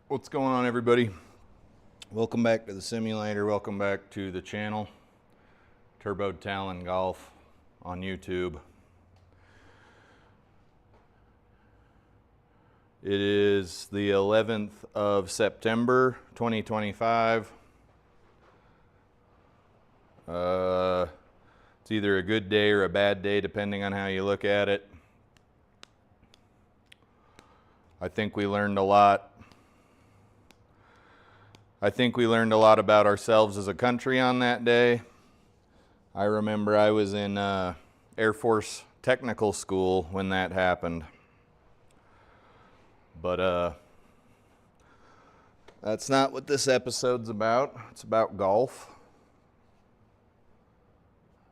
What's going on, everybody? Welcome back to the simulator. Welcome back to the channel, Turbo Talon Golf on YouTube. It is the 11th of September 2025. It's either a good day or a bad day depending on how you look at it. I think we learned a lot. I think we learned a lot about ourselves as a country on that day. I remember I was in Air Force Technical School when that happened. But that's not what this episode's about. It's about golf.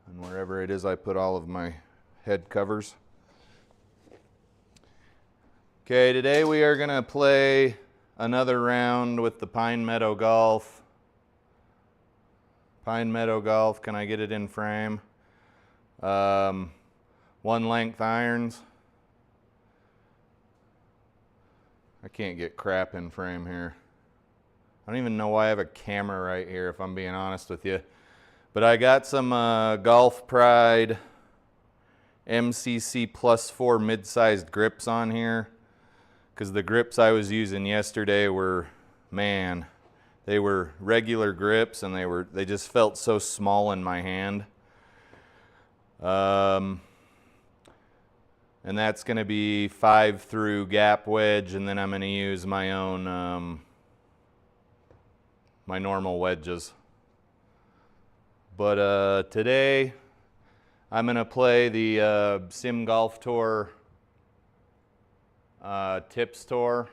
And wherever it is, I put all of my head covers. Okay, today we are going to play another round with the Pine Meadow Golf. Pine Meadow Golf, can I get it in frame? One length irons. I can't get crap in frame here. I don't even know why I have a camera right here, if I'm being honest with you. But I got some Golf Pride MCC Plus 4 mid-sized grips on here, because the grips I was using yesterday were, man, they were regular grips and they just felt so small in my hand. And that's going to be 5 through gap wedge, and then I'm going to use my own my normal wedges. But today I'm going to play the Sim Golf Tour Tips Tour,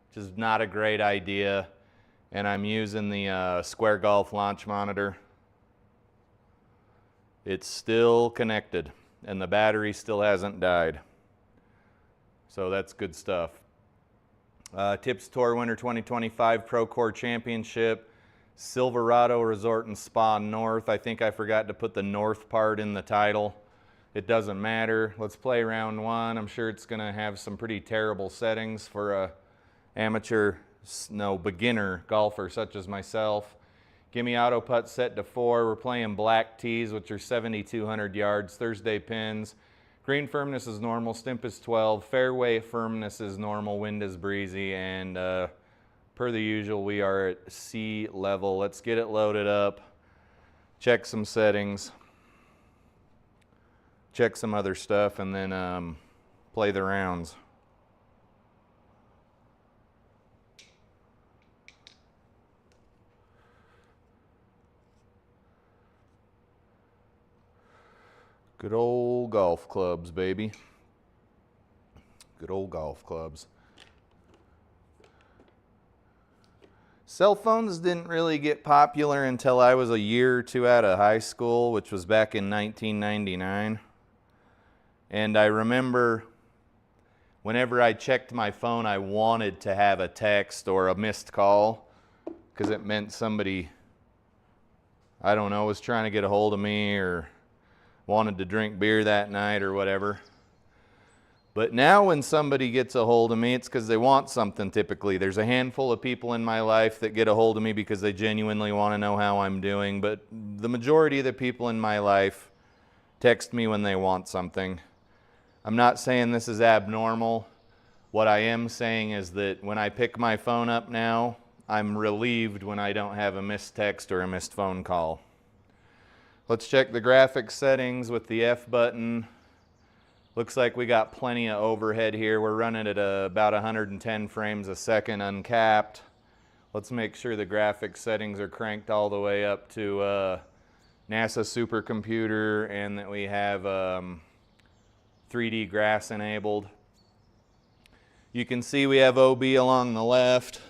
which is not a great idea, and I'm using the Square Golf launch monitor. It's still connected and the battery still hasn't died, so that's good stuff. Tips Tour Winter 2025 Procore Championship, Silverado Resort and Spa North. I think I forgot to put the North part in the title. It doesn't matter. Let's play round one. I'm sure it's going to have some pretty terrible settings for a amateur, beginner golfer such as myself. Give me auto putt set to 4. We're playing black tees, which are 7,200 yards. Thursday pins. Green firmness is normal. Stimp is 12. Fairway firmness is normal. Wind is breezy. And per the usual, we are at sea level. Let's get it loaded up. Check some settings. Check some other stuff, and then play the rounds. Good old golf clubs, baby. Good old golf clubs. Cell phones didn't really get popular until I was a year or two out of high school, which was back in 1999. And I remember whenever I checked my phone, I wanted to have a text or a missed call, because it meant somebody, I don't know, was trying to get a hold of me or wanted to drink beer that night or whatever. But now when somebody gets a hold of me, it's because they want something typically. There's a handful of people in my life that get a hold of me because they genuinely want to know how I'm doing, but the majority of the people in my life text me when they want something. I'm not saying this is abnormal. What I am saying is that when I pick my phone up now, I'm relieved when I don't have a missed text or a missed phone call. Let's check the graphics settings with the F button. Looks like we got plenty of overhead here. We're running at about 110 frames a second uncapped. Let's make sure the graphics settings are cranked all the way up to NASA supercomputer, and that we have 3D grass enabled. You can see we have OB along the left.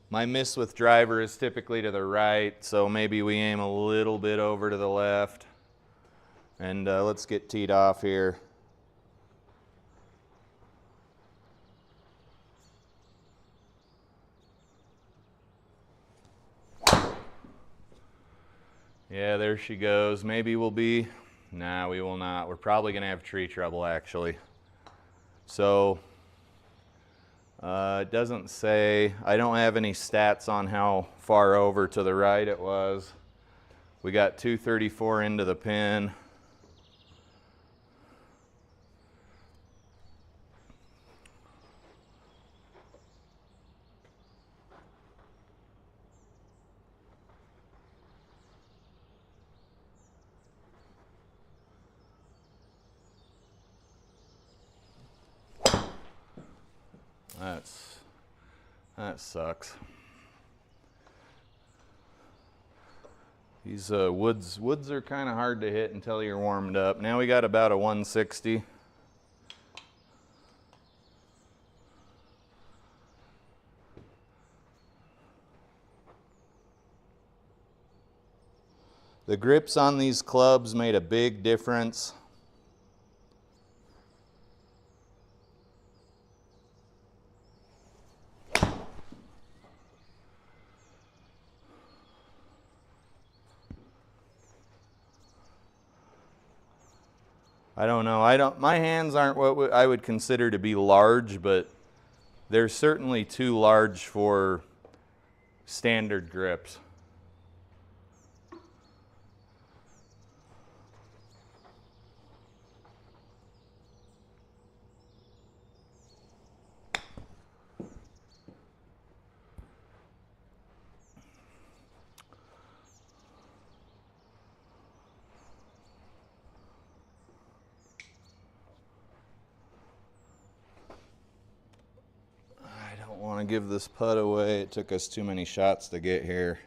My miss with driver is typically to the right, so maybe we aim a little bit over to the left. And let's get teed off here. Yeah, there she goes. Maybe we'll be, nah, we will not. We're probably going to have tree trouble, actually. So it doesn't say, I don't have any stats on how far over to the right it was. We got 234 into the pin. That sucks. These woods are kind of hard to hit until you're warmed up. Now we got about a 160. The grips on these clubs made a big difference. I don't know. My hands aren't what I would consider to be large, but they're certainly too large for standard grips. Want to give this putt away. It took us too many shots to get here.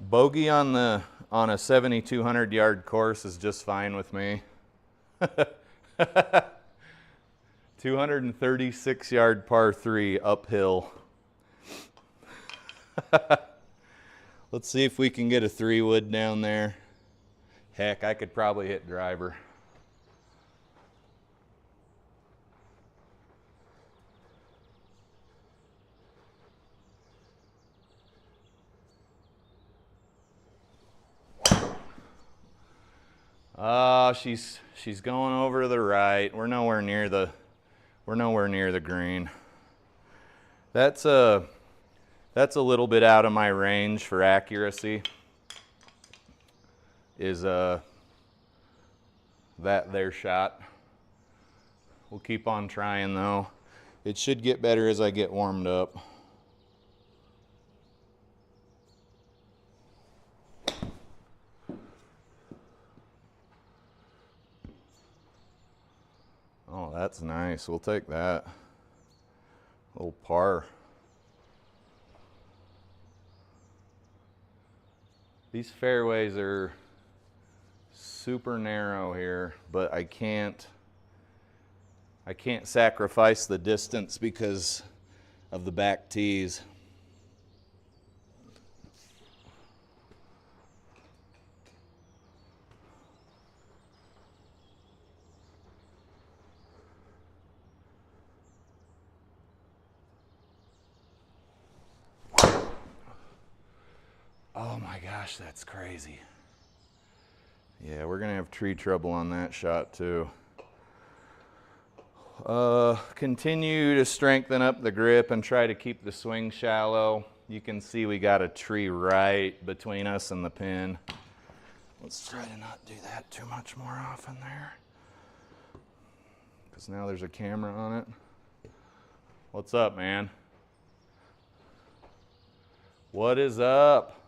Bogey on a 7,200 yard course is just fine with me. 236 yard par 3 uphill. Let's see if we can get a 3-wood down there. Heck, I could probably hit driver. She's going over to the right. We're nowhere near the green. That's a little bit out of my range for accuracy. Is that their shot. We'll keep on trying though. It should get better as I get warmed up. Oh, that's nice. We'll take that. Little par. These fairways are super narrow here, but I can't sacrifice the distance because of the back tees. Oh my gosh, that's crazy. Yeah, we're gonna have tree trouble on that shot too. Continue to strengthen up the grip and try to keep the swing shallow. You can see we got a tree right between us and the pin. Let's try to not do that too much more often there, because now there's a camera on it. What's up, man? What is up?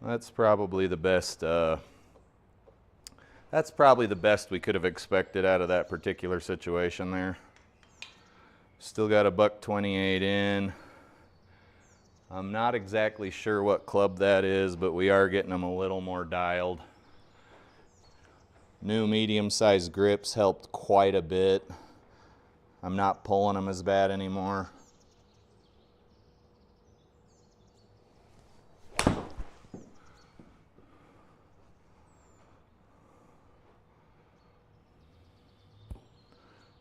That's probably the best. That's probably the best we could have expected out of that particular situation there. Still got a $128 in. I'm not exactly sure what club that is, but we are getting them a little more dialed. New medium-sized grips helped quite a bit. I'm not pulling them as bad anymore.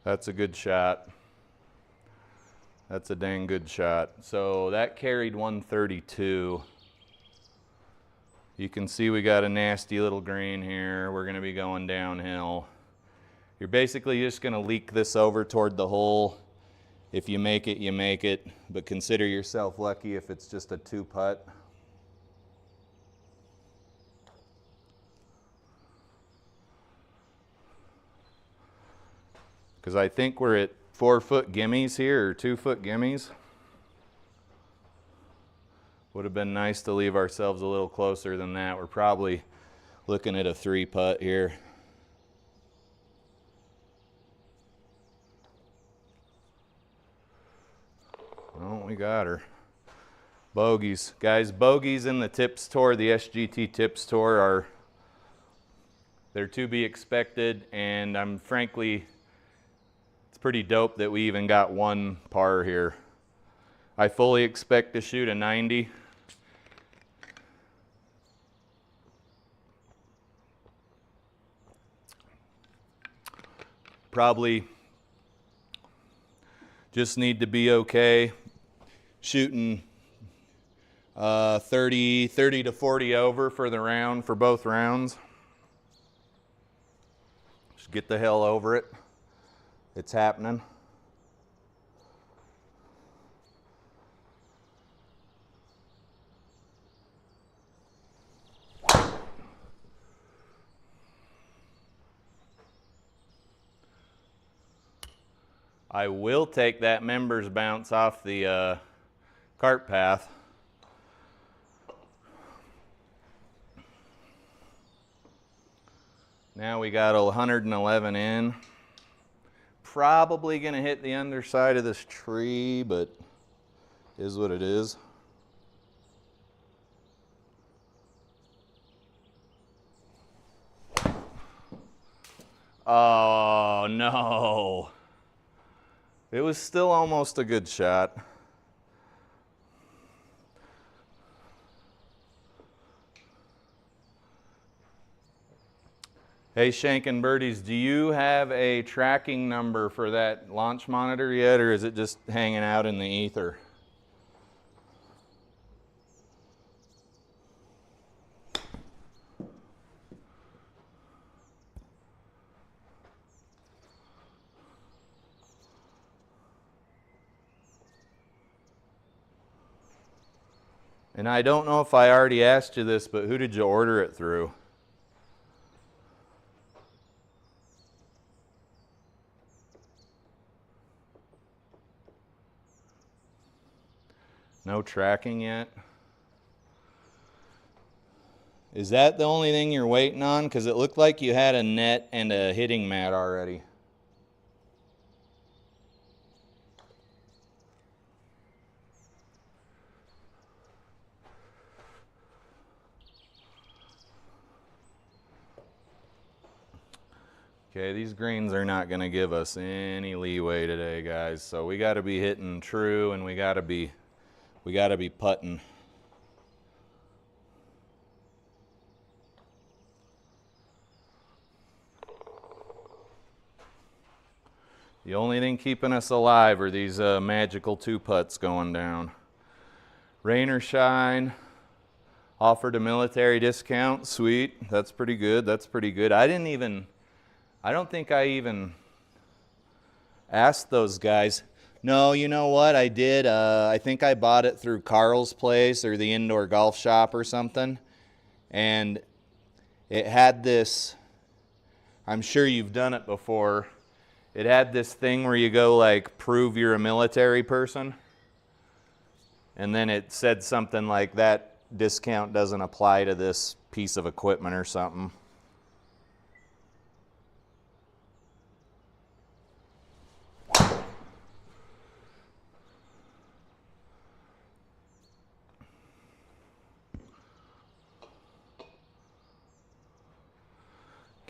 That's a good shot. That's a dang good shot. So that carried 132. You can see we got a nasty little grain here. We're gonna be going downhill. You're basically just gonna leak this over toward the hole. If you make it, you make it, but consider yourself lucky if it's just a 2-putt. Because I think we're at 4-foot gimmies here, or 2-foot gimmies. Would have been nice to leave ourselves a little closer than that. We're probably looking at a 3-putt here. Oh, we got her. Bogeys. Guys, bogeys in the tips tour, the SGT tips tour, they're to be expected, and I'm frankly, it's pretty dope that we even got one par here. I fully expect to shoot a 90. Probably just need to be okay shooting 30 to 40 over for the round, for both rounds. Just get the hell over it. It's happening. I will take that members bounce off the cart path. Now we got 111 in. Probably gonna hit the underside of this tree, but is what it is. Oh no. It was still almost a good shot. Hey, Shankin' Birdies, do you have a tracking number for that launch monitor yet, or is it just hanging out in the ether? And I don't know if I already asked you this, but who did you order it through? No tracking yet? Is that the only thing you're waiting on? Because it looked like you had a net and a hitting mat already. Okay, these greens are not going to give us any leeway today, guys. So we got to be hitting true, and we got to be putting. The only thing keeping us alive are these magical 2-putts going down. Rain or shine. Offered a military discount. Sweet. That's pretty good. That's pretty good. I don't think I even asked those guys. No, you know what? I did. I think I bought it through Carl's Place or the Indoor Golf Shop or something. And it had this, I'm sure you've done it before. It had this thing where you go like, prove you're a military person. And then it said something like that discount doesn't apply to this piece of equipment or something.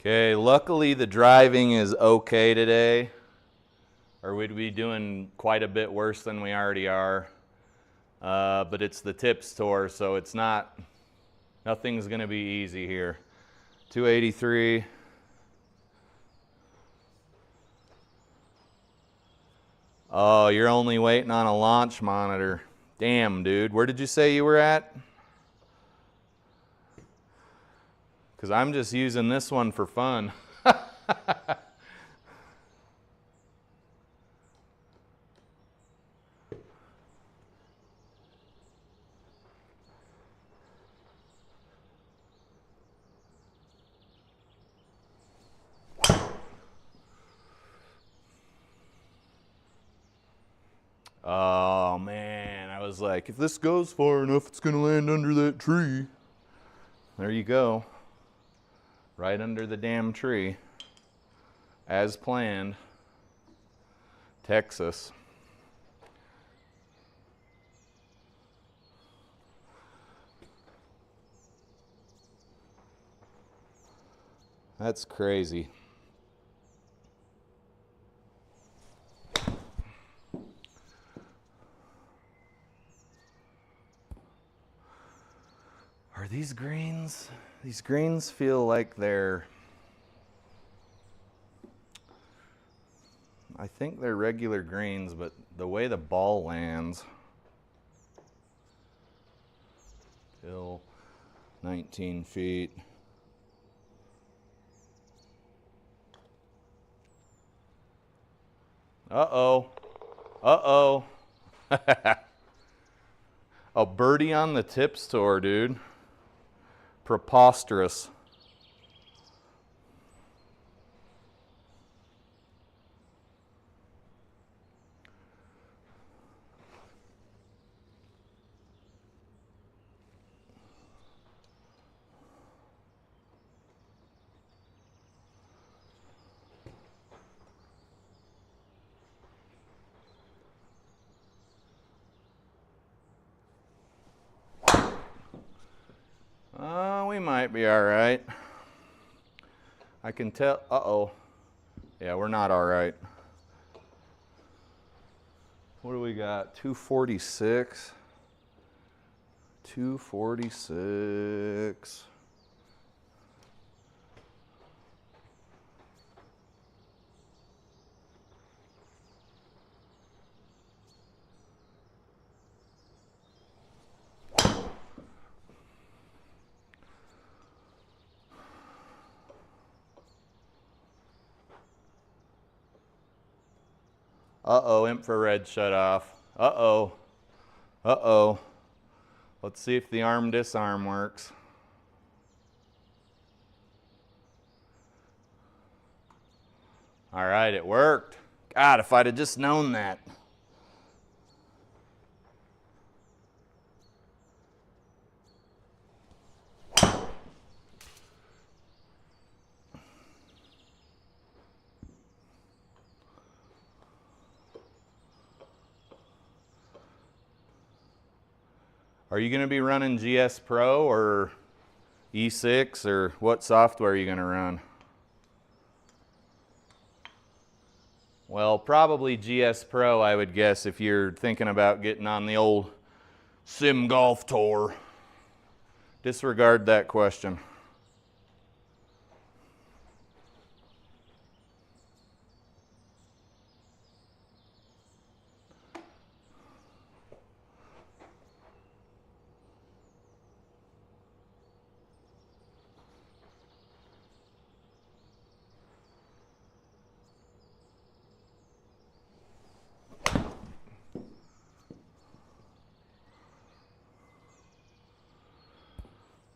Okay, luckily the driving is okay today, or we'd be doing quite a bit worse than we already are. But it's the tips tour, so it's nothing's gonna be easy here. 283. Oh, you're only waiting on a launch monitor. Damn, dude. Where did you say you were at? Because I'm just using this one for fun. Oh man, I was like, if this goes far enough, it's gonna land under that tree. There you go. Right under the damn tree. As planned. Texas. That's crazy. Are these greens? These greens feel like they're, I think they're regular greens, but the way the ball lands. Till 19 feet. Uh-oh. Uh-oh. A birdie on the tips tour, dude. Preposterous. We might be all right. I can tell. Uh-oh. Yeah, we're not all right. What do we got? 246. 246. Uh-oh, infrared shut off. Uh-oh. Uh-oh. Let's see if the arm disarm works. All right, it worked. God, if I'd have just known that. Are you going to be running GS Pro or E6 or what software are you going to run? Well, probably GS Pro, I would guess, if you're thinking about getting on the old sim golf tour. Disregard that question.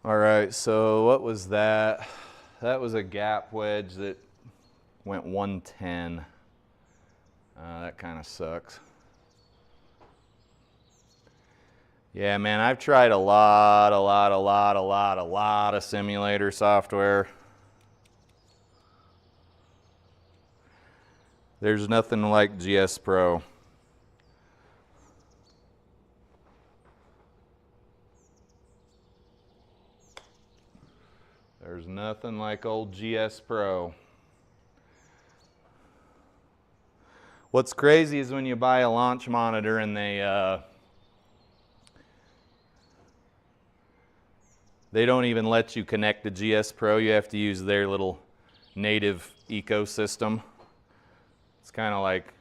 All right, so what was that? That was a gap wedge that went 110. That kind of sucks. Yeah, man, I've tried a lot of simulator software. There's nothing like GS Pro. There's nothing like old GS Pro. What's crazy is when you buy a launch monitor and they don't even let you connect to GS Pro. You have to use their little native ecosystem. It's kind of like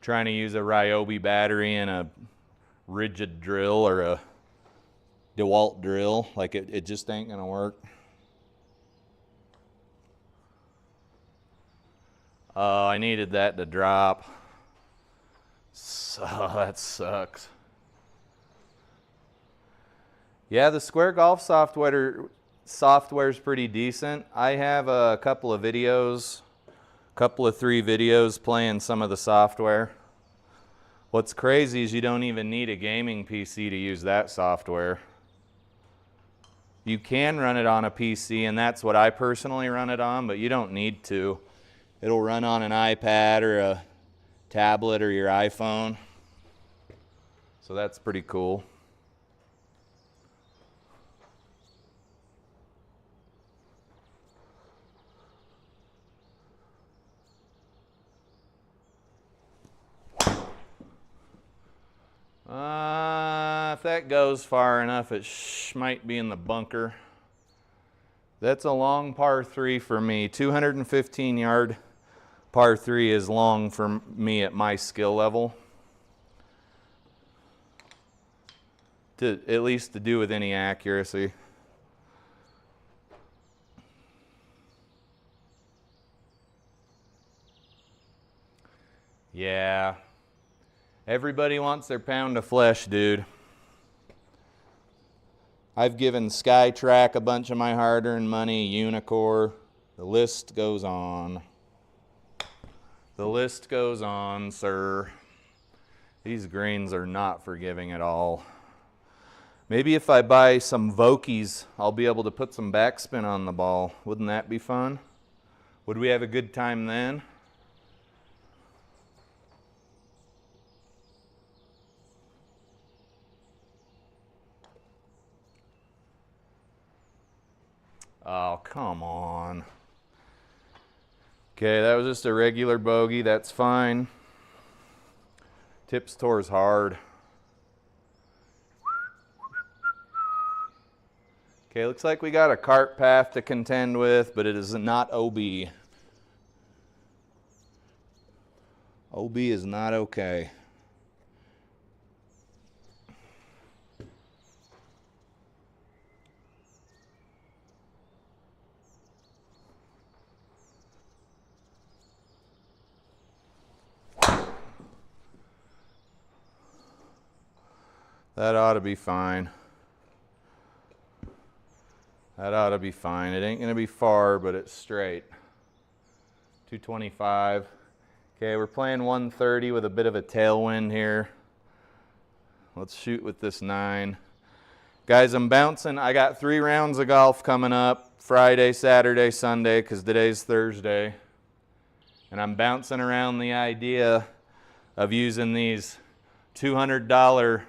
trying to use a Ryobi battery in a rigid drill or a DeWalt drill. Like it just ain't gonna work. Oh, I needed that to drop. So that sucks. Yeah, the Square Golf software is pretty decent. I have a couple of 3 videos playing some of the software. What's crazy is you don't even need a gaming PC to use that software. You can run it on a PC, and that's what I personally run it on, but you don't need to. It'll run on an iPad or a tablet or your iPhone. So that's pretty cool. If that goes far enough, it might be in the bunker. That's a long par 3 for me. 215 yard par 3 is long for me at my skill level. At least to do with any accuracy. Yeah. Everybody wants their pound of flesh, dude. I've given SkyTrack a bunch of my hard-earned money, Unicore. The list goes on. The list goes on, sir. These greens are not forgiving at all. Maybe if I buy some Vokies, I'll be able to put some backspin on the ball. Wouldn't that be fun? Would we have a good time then? Oh, come on. Okay, that was just a regular bogey. That's fine. Tips towards hard. Okay, looks like we got a cart path to contend with, but it is not OB. OB is not okay. That ought to be fine. That ought to be fine. It ain't going to be far, but it's straight. 225. Okay, we're playing 130 with a bit of a tailwind here. Let's shoot with this 9. Guys, I'm bouncing. I got 3 rounds of golf coming up. Friday, Saturday, Sunday, because today's Thursday. And I'm bouncing around the idea of using these $200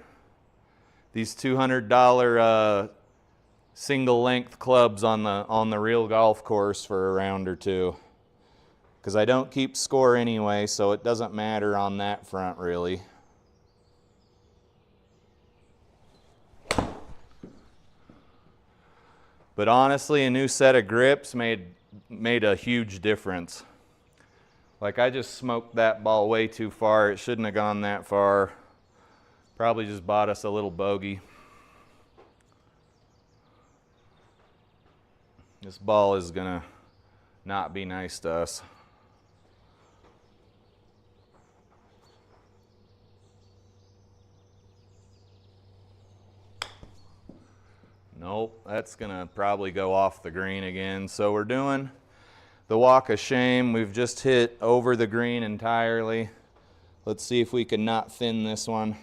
single length clubs on the real golf course for a round or two, because I don't keep score anyway, so it doesn't matter on that front really. But honestly, a new set of grips made a huge difference. Like, I just smoked that ball way too far. It shouldn't have gone that far. Probably just bought us a little bogey. This ball is gonna not be nice to us. Nope, that's gonna probably go off the green again. So we're doing the walk of shame. We've just hit over the green entirely. Let's see if we can not thin this one.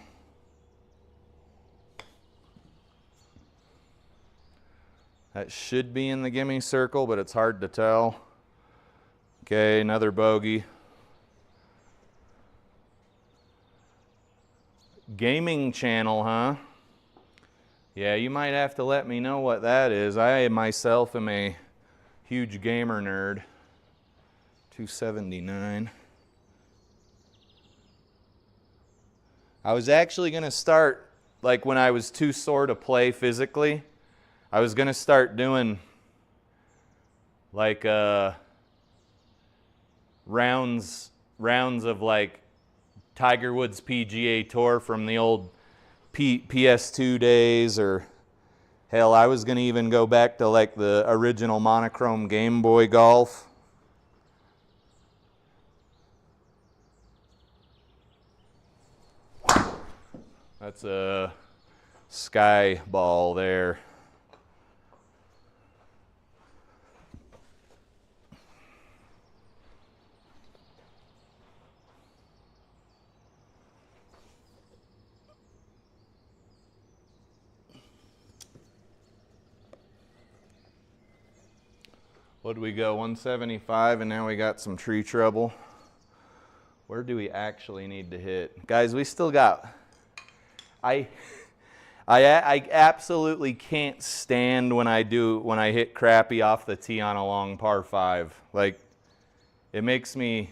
That should be in the gimme circle, but it's hard to tell. Okay, another bogey. Gaming channel, huh? Yeah, you might have to let me know what that is. I myself am a huge gamer nerd. 279. I was actually going to start, like when I was too sore to play physically, I was going to start doing like rounds of like Tiger Woods PGA Tour from the old PS2 days, or hell, I was going to even go back to like the original monochrome Game Boy golf. That's a sky ball there. What do we go, 175, and now we got some tree trouble. Where do we actually need to hit? Guys, we still got, I absolutely can't stand when I hit crappy off the tee on a long par 5. Like, it makes me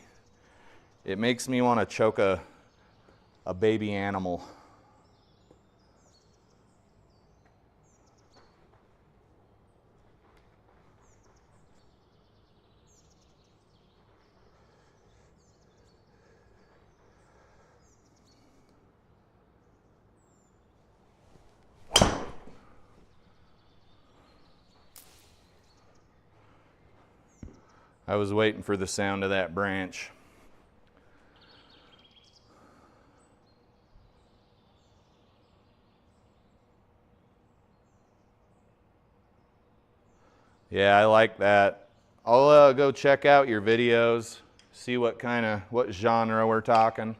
want to choke a baby animal. I was waiting for the sound of that branch. Yeah, I like that. I'll go check out your videos, see what genre we're talking.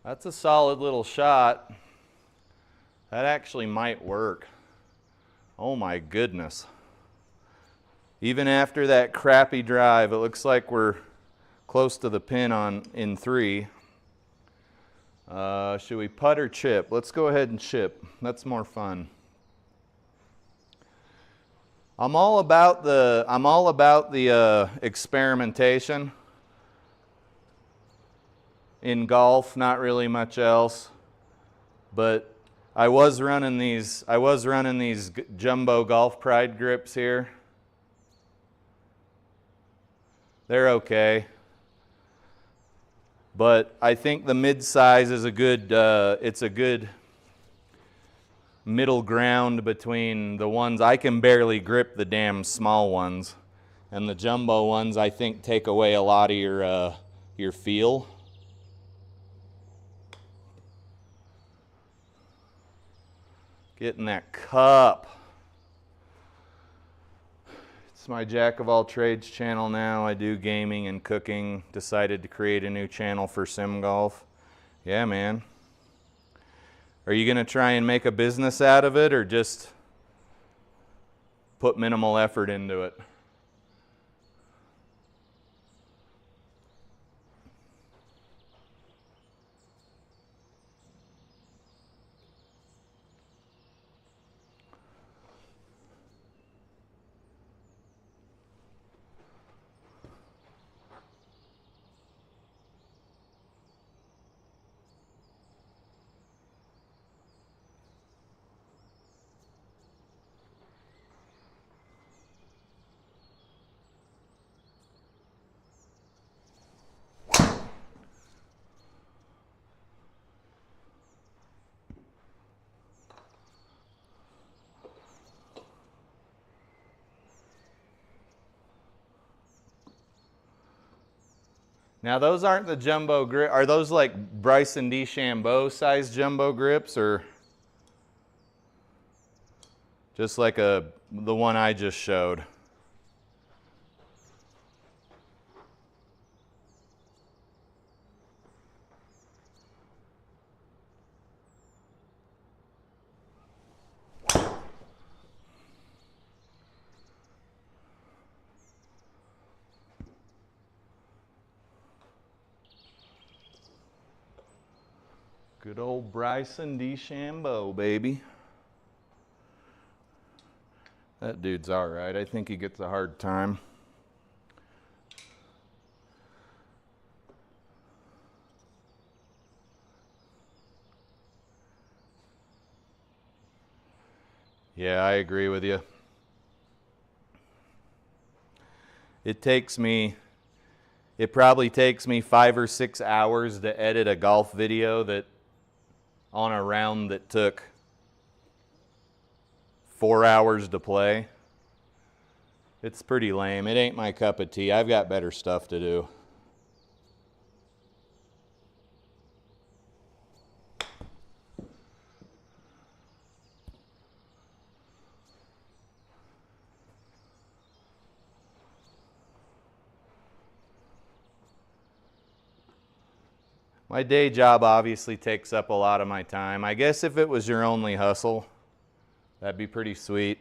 That's a solid little shot. That actually might work. Oh my goodness. Even after that crappy drive, it looks like we're close to the pin in 3. Should we putt or chip? Let's go ahead and chip. That's more fun. I'm all about the experimentation in golf, not really much else. But I was running these jumbo Golf Pride grips here. They're okay. But I think the mid-size is a good middle ground between the ones. I can barely grip the damn small ones, and the jumbo ones I think take away a lot of your feel. Getting that cup. It's my Jack of all trades channel now. I do gaming and cooking. Decided to create a new channel for sim golf. Yeah, man. Are you going to try and make a business out of it, or just put minimal effort into it? Now those aren't the jumbo grip. Are those like Bryson DeChambeau size jumbo grips, or just like the one I just showed? Good old Bryson DeChambeau, baby. That dude's all right. I think he gets a hard time. Yeah, I agree with you. It probably takes me 5 or 6 hours to edit a golf video on a round that took 4 hours to play. It's pretty lame. It ain't my cup of tea. I've got better stuff to do. My day job obviously takes up a lot of my time. I guess if it was your only hustle, that'd be pretty sweet.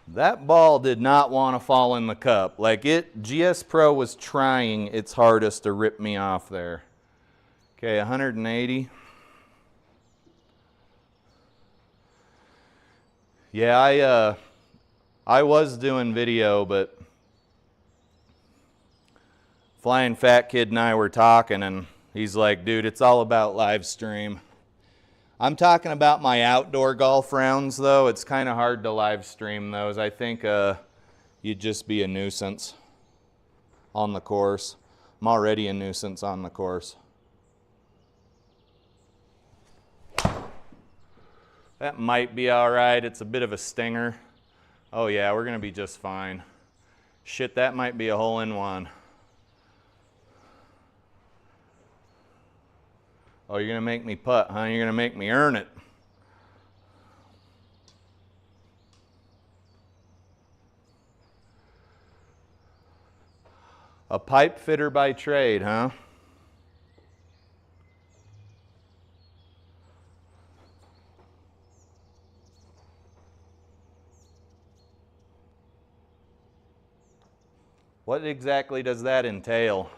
That ball did not want to fall in the cup. Like GS Pro was trying its hardest to rip me off there. Okay, 180. Yeah, I was doing video, but Flying Fat Kid and I were talking, and he's like, dude, it's all about live stream. I'm talking about my outdoor golf rounds, though. It's kind of hard to live stream those. I think you'd just be a nuisance on the course. I'm already a nuisance on the course. That might be all right. It's a bit of a stinger. Oh yeah, we're gonna be just fine. Shit, that might be a hole-in-one. Oh, you're gonna make me putt, huh? You're gonna make me earn it. A pipe fitter by trade, huh? What exactly does that entail?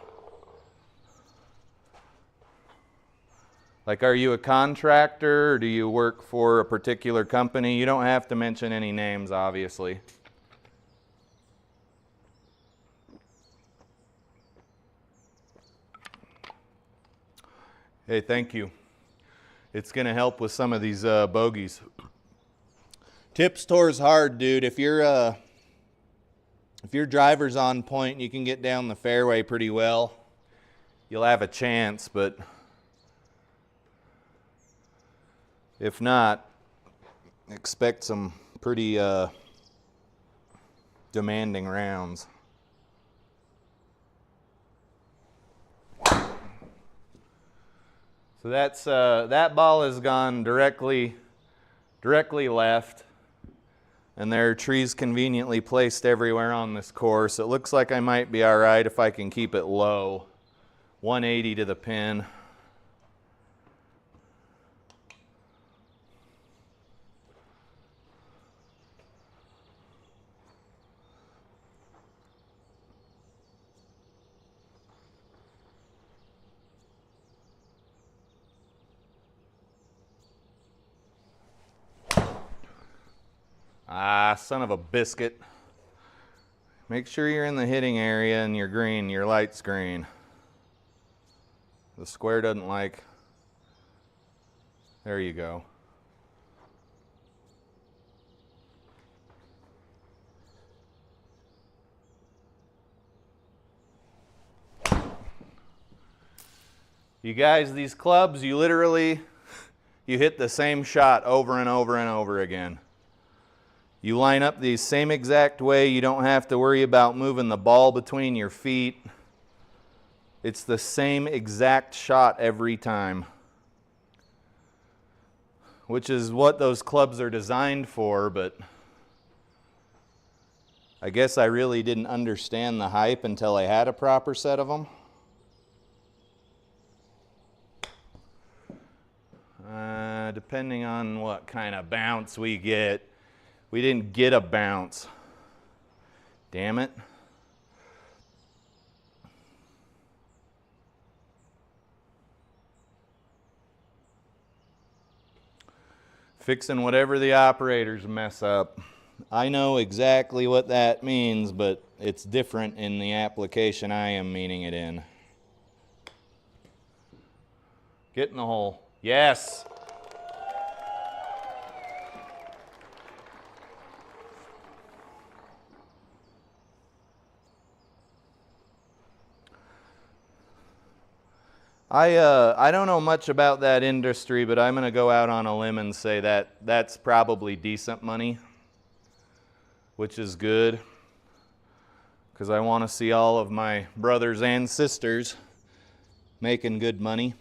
Like, are you a contractor, or do you work for a particular company? You don't have to mention any names, obviously. Hey, thank you. It's gonna help with some of these bogeys. Tips tour's hard, dude. If your driver's on point, you can get down the fairway pretty well. You'll have a chance, but if not, expect some pretty demanding rounds. So that's that ball has gone directly left, and there are trees conveniently placed everywhere on this course. It looks like I might be all right if I can keep it low. 180 to the pin. Ah, son of a biscuit. Make sure you're in the hitting area and you're green, your light's green. The square doesn't like. There you go. You guys, these clubs, you hit the same shot over and over and over again. You line up the same exact way. You don't have to worry about moving the ball between your feet. It's the same exact shot every time, which is what those clubs are designed for, but I guess I really didn't understand the hype until I had a proper set of them. Depending on what kind of bounce we get. We didn't get a bounce. Damn it. Fixing whatever the operators mess up. I know exactly what that means, but it's different in the application I am meaning it in. Get in the hole. Yes. I don't know much about that industry, but I'm going to go out on a limb and say that that's probably decent money, which is good, because I want to see all of my brothers and sisters making good money.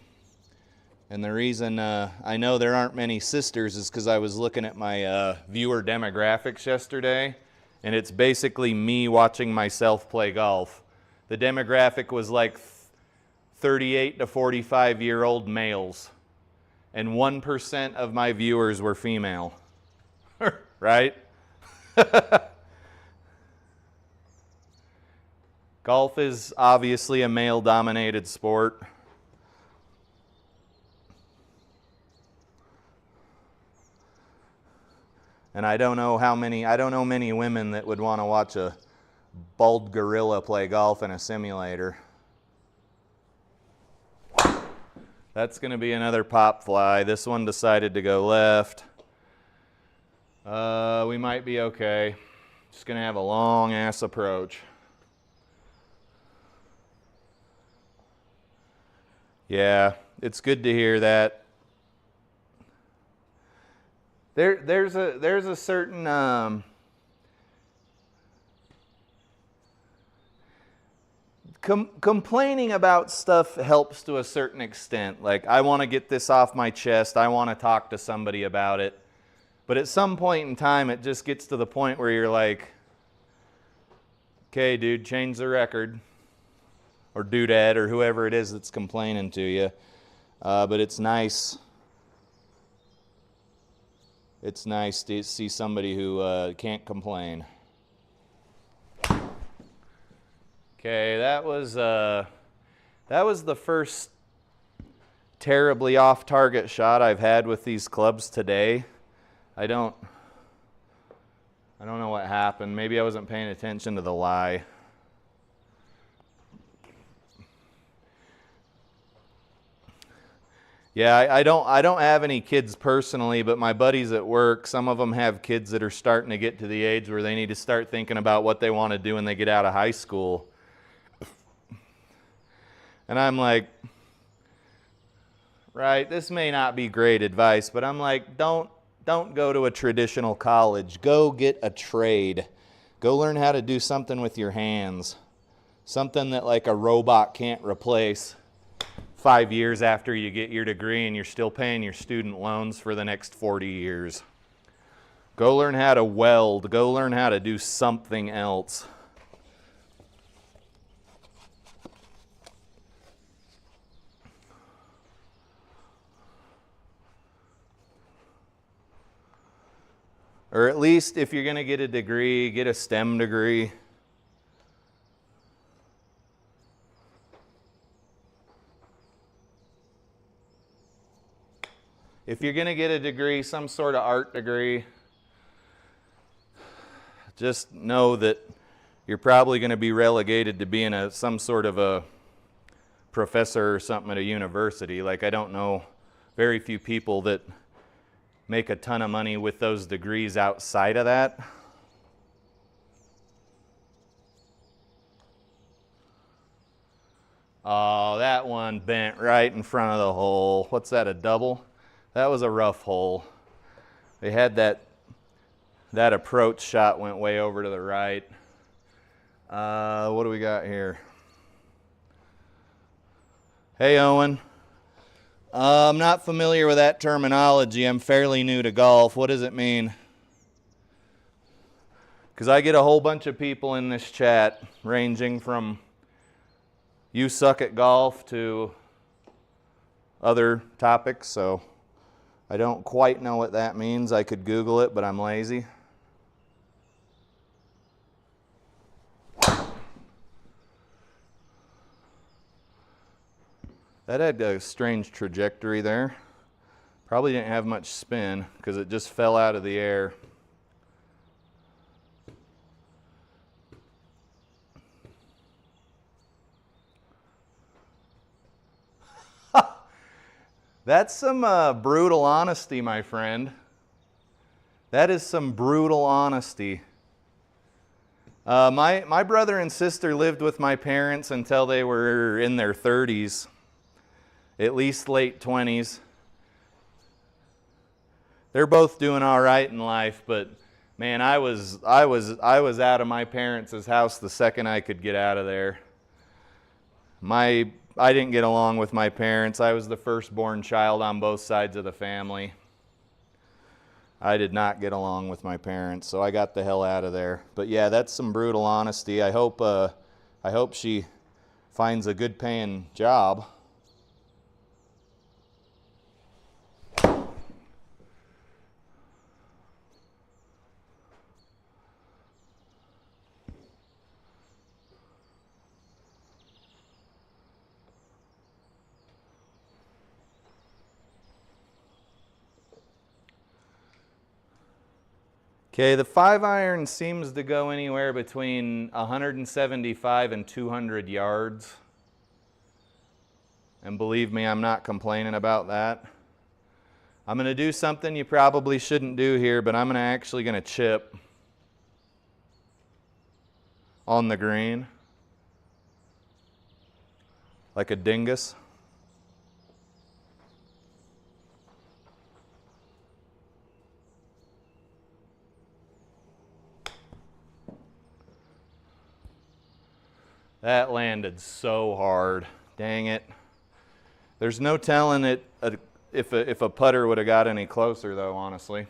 And the reason I know there aren't many sisters is because I was looking at my viewer demographics yesterday, and it's basically me watching myself play golf. The demographic was like 38 to 45-year-old males, and 1% of my viewers were female. Right? Golf is obviously a male-dominated sport. And I don't know many women that would want to watch a bald gorilla play golf in a simulator. That's going to be another pop fly. This one decided to go left. We might be okay. Just going to have a long ass approach. Yeah, it's good to hear that. There's a certain complaining about stuff helps to a certain extent. Like, I want to get this off my chest. I want to talk to somebody about it. But at some point in time, it just gets to the point where you're like, okay, dude, change the record. Or doodad, or whoever it is that's complaining to you. But it's nice. It's nice to see somebody who can't complain. Okay, that was the first terribly off-target shot I've had with these clubs today. I don't know what happened. Maybe I wasn't paying attention to the lie. Yeah, I don't have any kids personally, but my buddies at work, some of them have kids that are starting to get to the age where they need to start thinking about what they want to do when they get out of high school. And I'm like, right, this may not be great advice, but I'm like, don't go to a traditional college. Go get a trade. Go learn how to do something with your hands. Something that like a robot can't replace 5 years after you get your degree and you're still paying your student loans for the next 40 years. Go learn how to weld. Go learn how to do something else. Or at least if you're going to get a degree, get a STEM degree. If you're going to get a degree, some sort of art degree, just know that you're probably going to be relegated to being some sort of a professor or something at a university. Like, I don't know very few people that make a ton of money with those degrees outside of that. Oh, that one bent right in front of the hole. What's that, a double? That was a rough hole. They had that approach shot went way over to the right. What do we got here? Hey, Owen. I'm not familiar with that terminology. I'm fairly new to golf. What does it mean? Because I get a whole bunch of people in this chat ranging from you suck at golf to other topics, so I don't quite know what that means. I could Google it, but I'm lazy. That had a strange trajectory there. Probably didn't have much spin because it just fell out of the air. That's some brutal honesty, my friend. That is some brutal honesty. My brother and sister lived with my parents until they were in their 30s, at least late 20s. They're both doing all right in life, but man, I was out of my parents' house the second I could get out of there. I didn't get along with my parents. I was the firstborn child on both sides of the family. I did not get along with my parents, so I got the hell out of there. But yeah, that's some brutal honesty. I hope she finds a good paying job. Okay, the 5-iron seems to go anywhere between 175 and 200 yards. And believe me, I'm not complaining about that. I'm going to do something you probably shouldn't do here, but I'm actually going to chip on the green like a dingus. That landed so hard. Dang it. There's no telling it if a putter would have got any closer, though, honestly.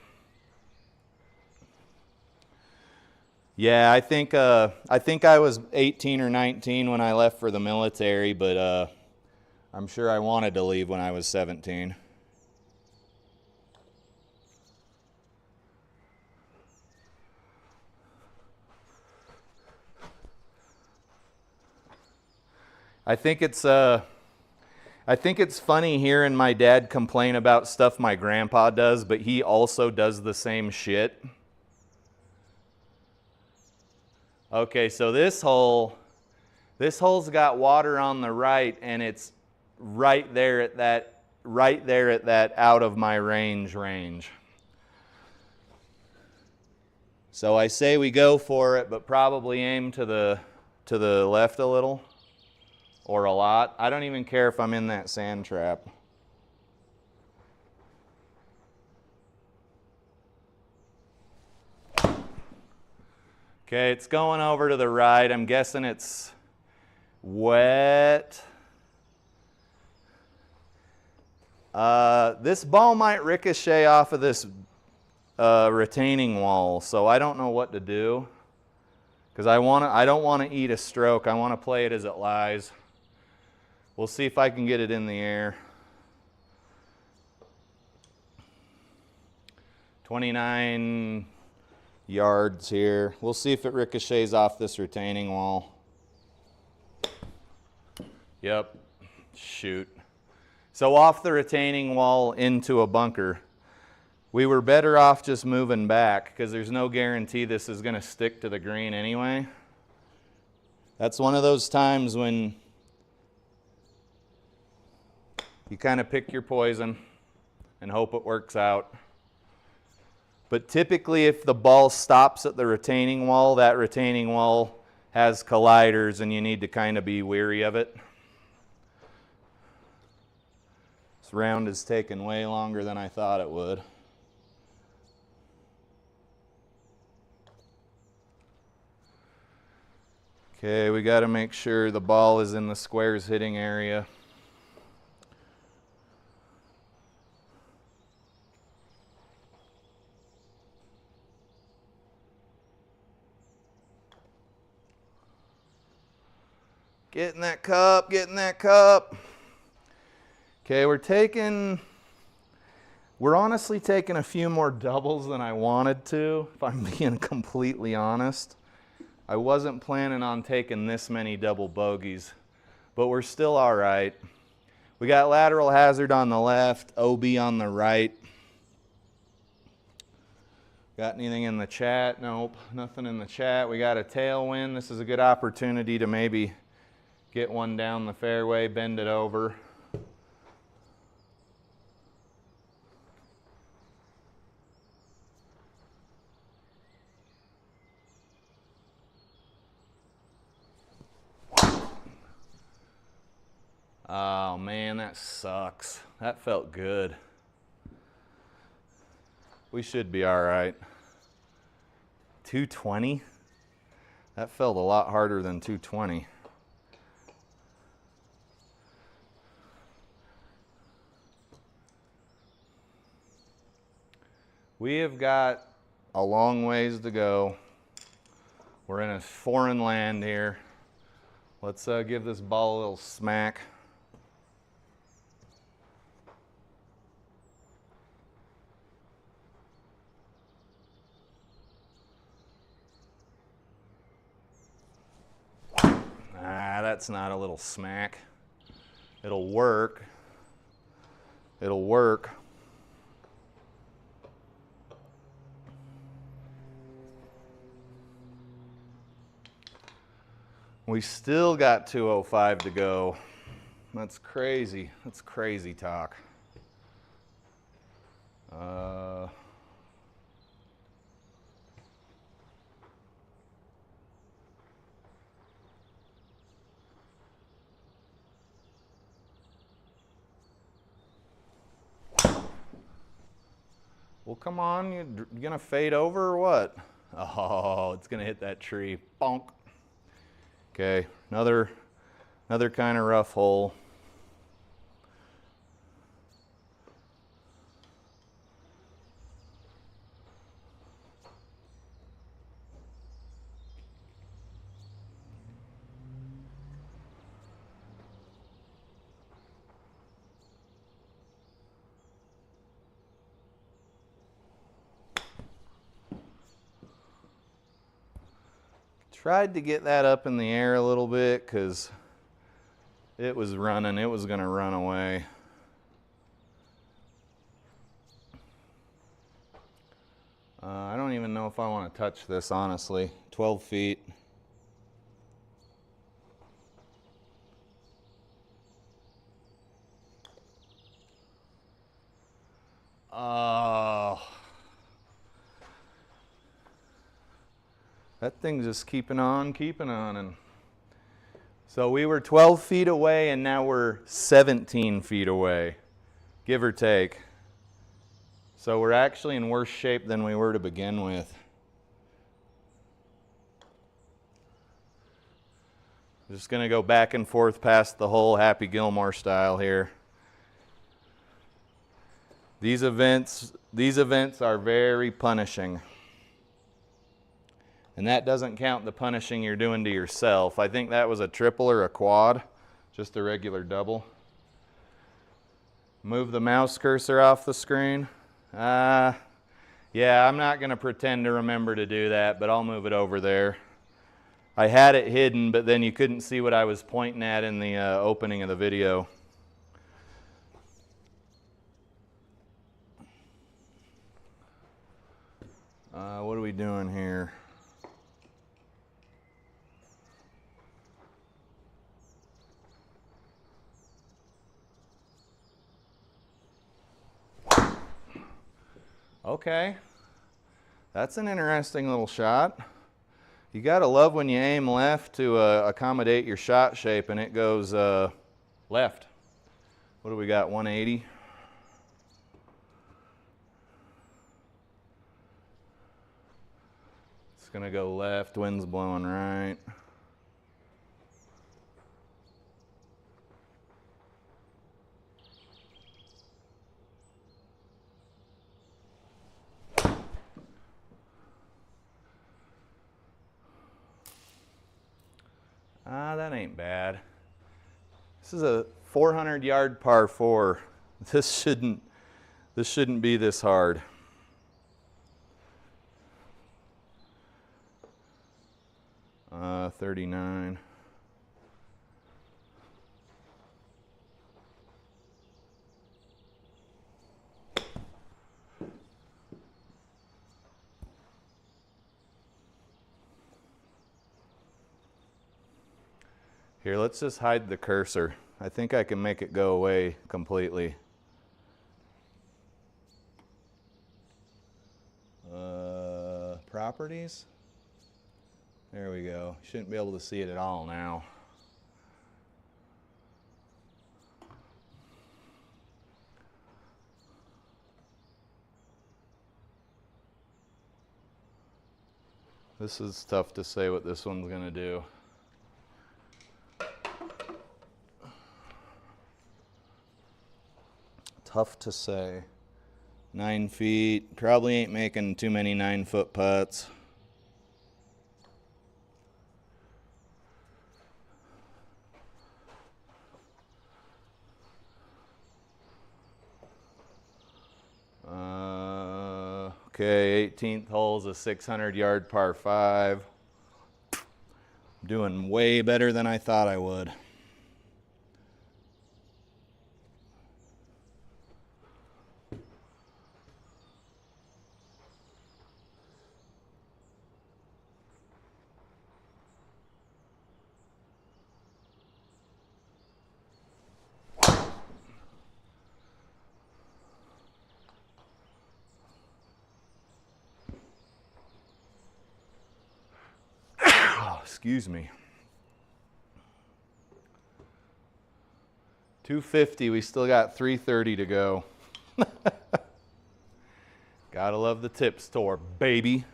Yeah, I think I was 18 or 19 when I left for the military, but I'm sure I wanted to leave when I was 17. I think it's funny hearing my dad complain about stuff my grandpa does, but he also does the same shit. Okay, so this hole's got water on the right, and it's right there at that out of my range. So I say we go for it, but probably aim to the left a little. Or a lot. I don't even care if I'm in that sand trap. Okay, it's going over to the right. I'm guessing it's wet. This ball might ricochet off of this retaining wall, so I don't know what to do. Because I don't want to eat a stroke. I want to play it as it lies. We'll see if I can get it in the air. 29 yards here. We'll see if it ricochets off this retaining wall. Yep. Shoot. So off the retaining wall into a bunker. We were better off just moving back because there's no guarantee this is going to stick to the green anyway. That's one of those times when you kind of pick your poison and hope it works out. But typically if the ball stops at the retaining wall, that retaining wall has colliders and you need to kind of be wary of it. This round is taking way longer than I thought it would. Okay, we got to make sure the ball is in the square's hitting area. Get in that cup, get in that cup. Okay, we're honestly taking a few more doubles than I wanted to, if I'm being completely honest. I wasn't planning on taking this many double bogeys, but we're still all right. We got lateral hazard on the left, OB on the right. Got anything in the chat? Nope, nothing in the chat. We got a tailwind. This is a good opportunity to maybe get one down the fairway, bend it over. Oh man, that sucks. That felt good. We should be all right. 220? That felt a lot harder than 220. We have got a long ways to go. We're in a foreign land here. Let's give this ball a little smack. That's not a little smack. It'll work. It'll work. We still got 205 to go. That's crazy. That's crazy talk. Well, come on, you're gonna fade over or what? Oh, it's gonna hit that tree. Bonk. Okay, another kind of rough hole. Tried to get that up in the air a little bit because it was running. It was going to run away. I don't even know if I want to touch this, honestly. 12 feet. Oh. That thing's just keeping on. And so we were 12 feet away and now we're 17 feet away, give or take. So we're actually in worse shape than we were to begin with. Just gonna go back and forth past the hole, Happy Gilmore style here. These events are very punishing. And that doesn't count the punishing you're doing to yourself. I think that was a triple or a quad, just a regular double. Move the mouse cursor off the screen. Yeah, I'm not gonna pretend to remember to do that, but I'll move it over there. I had it hidden, but then you couldn't see what I was pointing at in the opening of the video. What are we doing here? Okay, that's an interesting little shot. You gotta love when you aim left to accommodate your shot shape and it goes left. What do we got, 180? It's gonna go left, wind's blowing right. That ain't bad. This is a 400-yard par 4. This shouldn't be this hard. Uh, 39. Here, let's just hide the cursor. I think I can make it go away completely. Properties? There we go. Shouldn't be able to see it at all now. This is tough to say what this one's gonna do. Tough to say. 9 feet, probably ain't making too many 9-foot putts. Okay, 18th hole's a 600-yard par 5. Doing way better than I thought I would. Excuse me. 250, we still got 330 to go. Gotta love the tips tour, baby.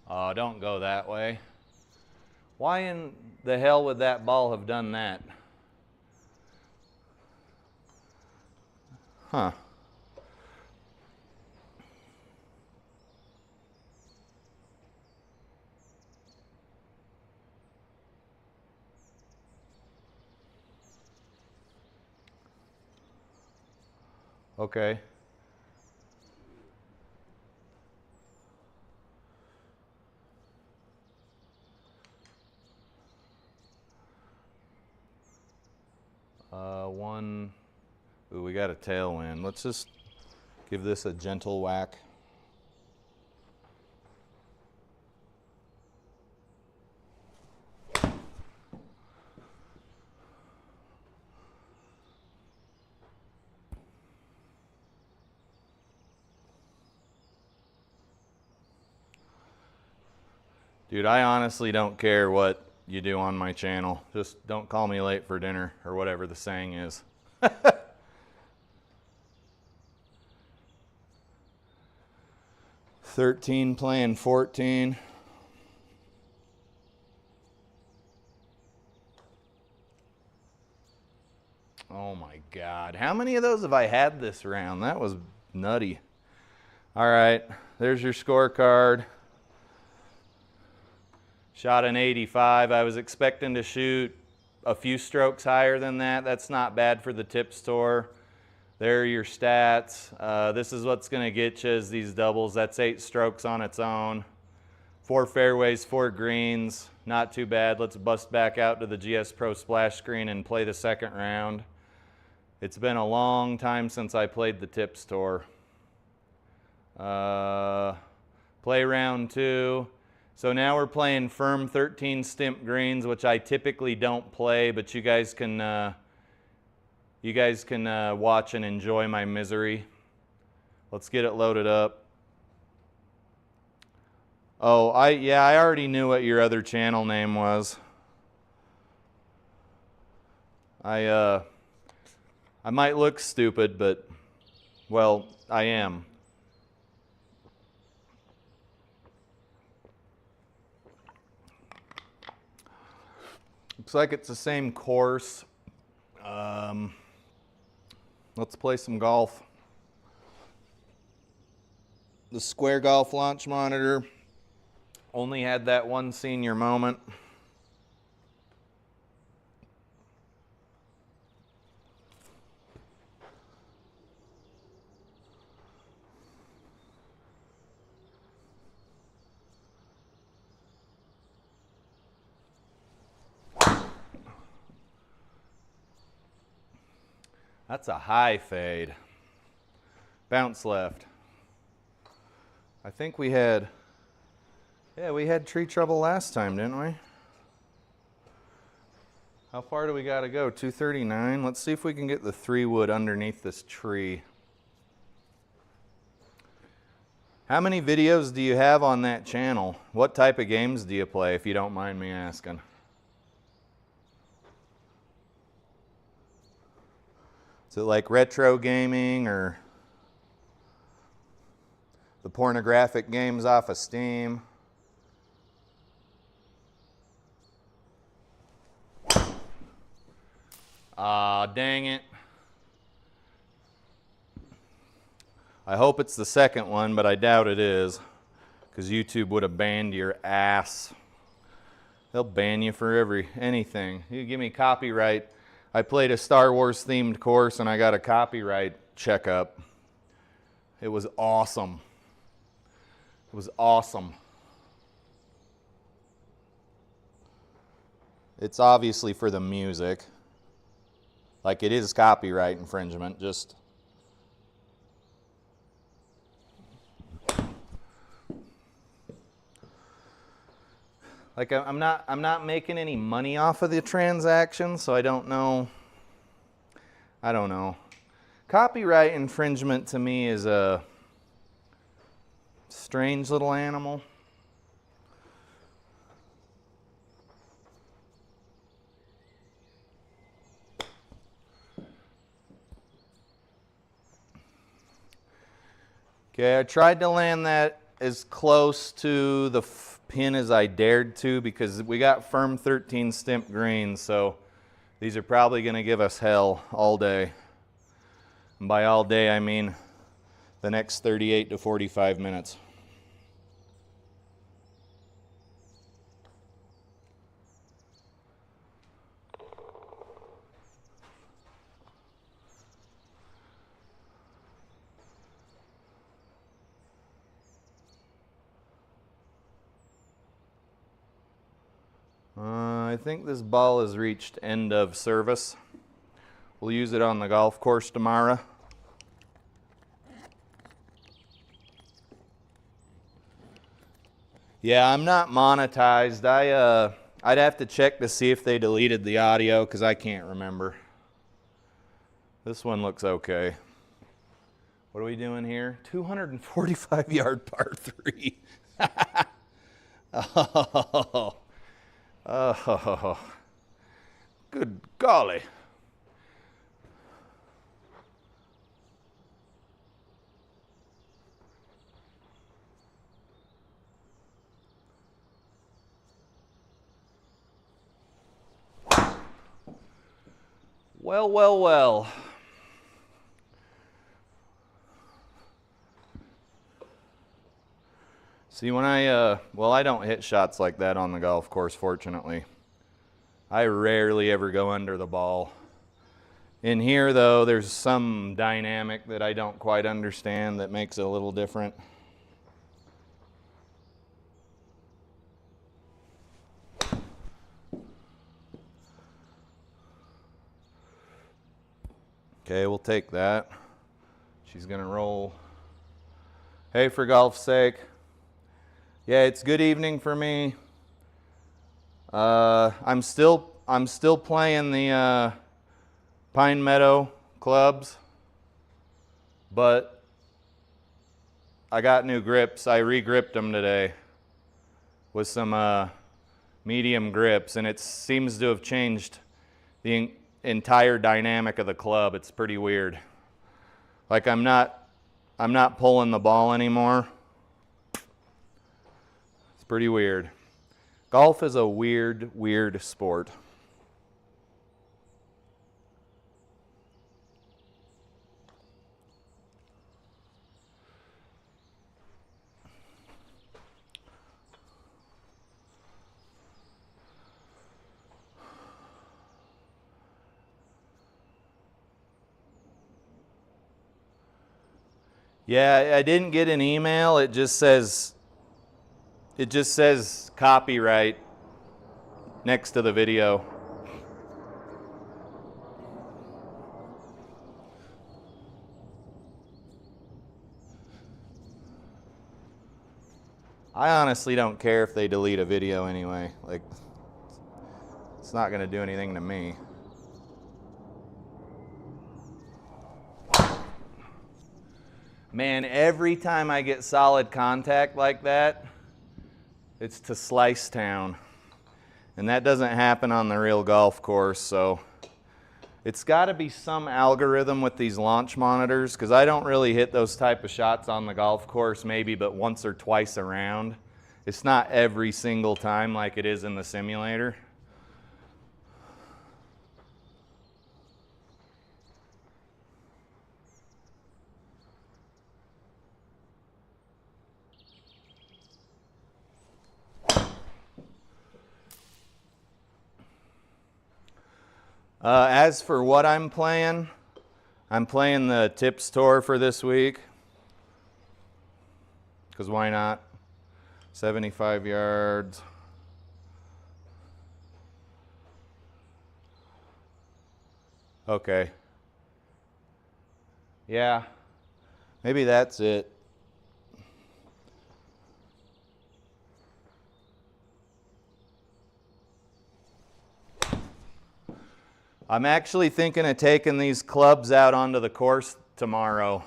Oh, don't go that way. Why in the hell would that ball have done that? Huh. Okay. Ooh, we got a tailwind. Let's just give this a gentle whack. Dude, I honestly don't care what you do on my channel. Just don't call me late for dinner or whatever the saying is. 13 playing 14. Oh my God. How many of those have I had this round? That was nutty. All right, there's your scorecard. Shot an 85. I was expecting to shoot a few strokes higher than that. That's not bad for the tips tour. There are your stats. This is what's going to get you is these doubles. That's 8 strokes on its own. 4 fairways, 4 greens. Not too bad. Let's bust back out to the GS Pro splash screen and play the second round. It's been a long time since I played the tips tour. Play round 2. So now we're playing firm 13 stimp greens, which I typically don't play, but you guys can watch and enjoy my misery. Let's get it loaded up. Oh, I already knew what your other channel name was. I might look stupid, but, well, I am. Looks like it's the same course. Let's play some golf. The Square Golf launch monitor only had that one senior moment. That's a high fade. Bounce left. I think we had tree trouble last time, didn't we? How far do we got to go? 239. Let's see if we can get the 3 wood underneath this tree. How many videos do you have on that channel? What type of games do you play, if you don't mind me asking? Is it like retro gaming or the pornographic games off of Steam? Ah, dang it. I hope it's the second one, but I doubt it is, because YouTube would have banned your ass. They'll ban you for anything. You give me copyright. I played a Star Wars themed course and I got a copyright checkup. It was awesome. It was awesome. It's obviously for the music. Like, it is copyright infringement, just... Like, I'm not making any money off of the transaction, so I don't know. I don't know. Copyright infringement to me is a strange little animal. Okay, I tried to land that as close to the pin as I dared to, because we got firm 13 stimp greens, so these are probably going to give us hell all day. And by all day, I mean the next 38 to 45 minutes. I think this ball has reached end of service. We'll use it on the golf course tomorrow. Yeah, I'm not monetized. I'd have to check to see if they deleted the audio, because I can't remember. This one looks okay. What are we doing here? 245 yard par 3. Oh, good golly. Well, well, well. See, when well, I don't hit shots like that on the golf course, fortunately. I rarely ever go under the ball. In here, though, there's some dynamic that I don't quite understand that makes it a little different. Okay, we'll take that. She's gonna roll. Hey, for golf's sake. Yeah, it's good evening for me. I'm still playing the Pine Meadow clubs, but I got new grips. I re-gripped them today with some medium grips, and it seems to have changed the entire dynamic of the club. It's pretty weird. Like, I'm not pulling the ball anymore. It's pretty weird. Golf is a weird, weird sport. Yeah, I didn't get an email. It just says copyright next to the video. I honestly don't care if they delete a video anyway. Like, it's not going to do anything to me. Man, every time I get solid contact like that, it's to slice town. And that doesn't happen on the real golf course, so it's got to be some algorithm with these launch monitors, because I don't really hit those type of shots on the golf course, maybe but once or twice around. It's not every single time like it is in the simulator. As for what I'm playing the Tips Tour for this week. Because why not? 75 yards. Okay. Yeah. Maybe that's it. I'm actually thinking of taking these clubs out onto the course tomorrow,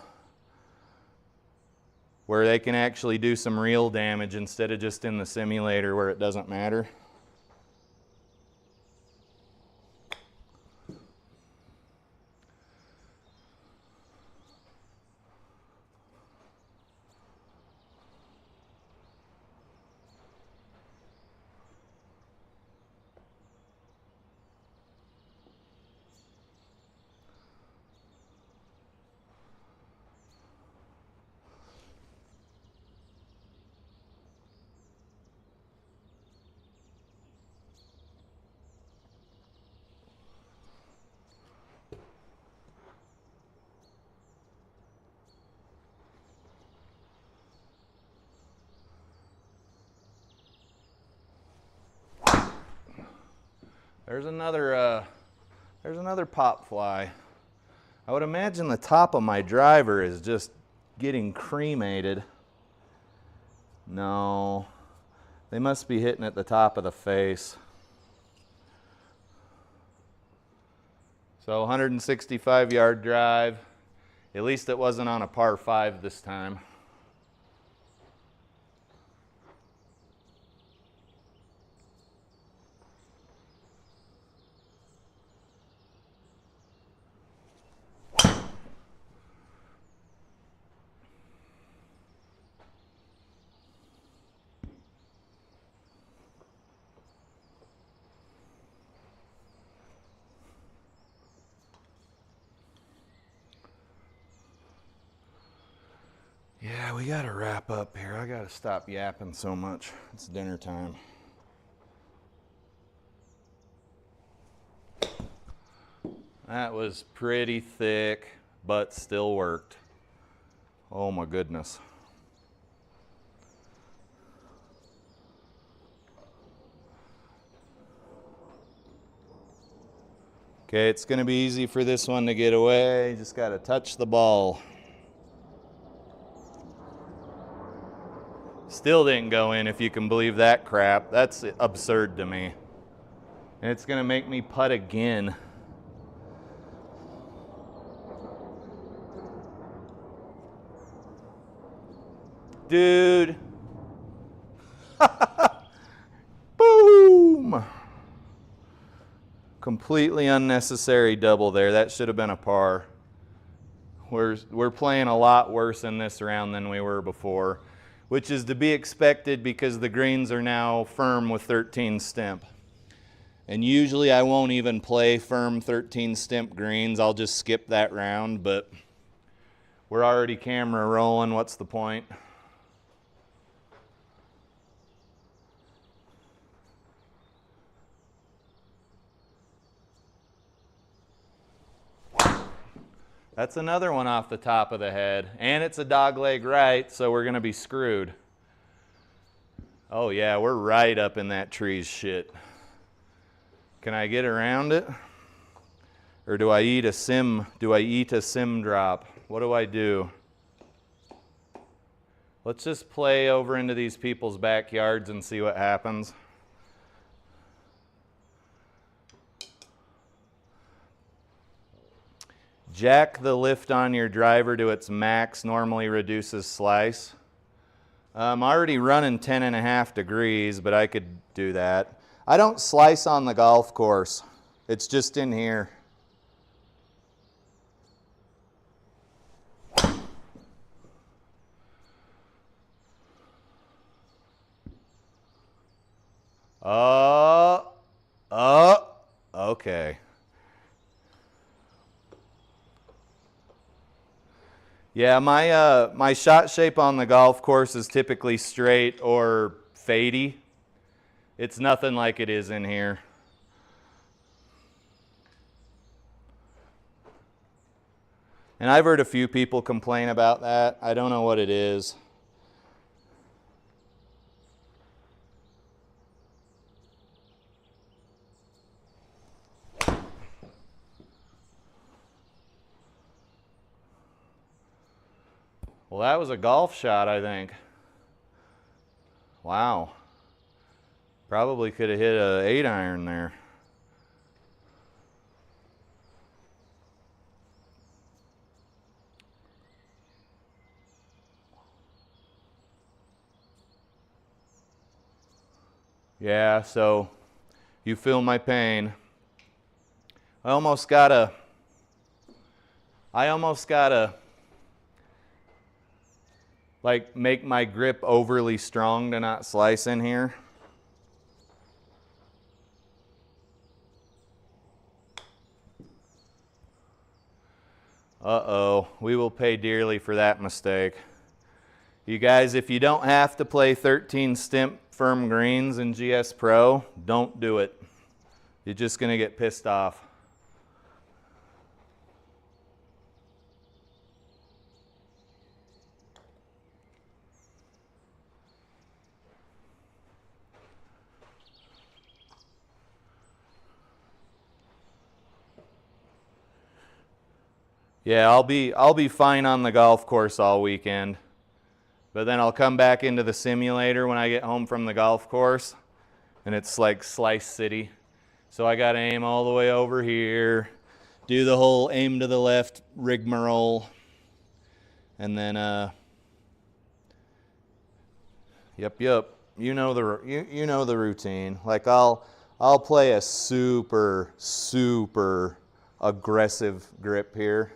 where they can actually do some real damage instead of just in the simulator where it doesn't matter. There's another pop fly. I would imagine the top of my driver is just getting cremated. No, they must be hitting at the top of the face. So 165 yard drive. At least it wasn't on a par 5 this time. Yeah, we gotta wrap up here. I gotta stop yapping so much. It's dinner time. That was pretty thick, but still worked. Oh my goodness. Okay, it's gonna be easy for this one to get away. Just gotta touch the ball. Still didn't go in, if you can believe that crap. That's absurd to me. And it's gonna make me putt again. Dude. Boom. Completely unnecessary double there. That should have been a par. We're playing a lot worse in this round than we were before, which is to be expected because the greens are now firm with 13 stimp. And usually I won't even play firm 13 stimp greens. I'll just skip that round, but we're already camera rolling. What's the point? That's another one off the top of the head. And it's a dogleg right, so we're gonna be screwed. Oh yeah, we're right up in that tree's shit. Can I get around it? Or do I eat a sim drop? What do I do? Let's just play over into these people's backyards and see what happens. Jack the lift on your driver to its max normally reduces slice. I'm already running 10.5 degrees, but I could do that. I don't slice on the golf course. It's just in here. Okay. Yeah, my shot shape on the golf course is typically straight or fadey. It's nothing like it is in here. And I've heard a few people complain about that. I don't know what it is. Well, that was a golf shot, I think. Wow. Probably could have hit an 8-iron there. Yeah, so you feel my pain. I almost gotta like make my grip overly strong to not slice in here. Uh-oh, we will pay dearly for that mistake. You guys, if you don't have to play 13 stimp firm greens in GS Pro, don't do it. You're just gonna get pissed off. Yeah, I'll be fine on the golf course all weekend. But then I'll come back into the simulator when I get home from the golf course, and it's like Slice City. So I got to aim all the way over here, do the whole aim to the left rigmarole, and then yep, you know the routine. Like I'll play a super aggressive grip here.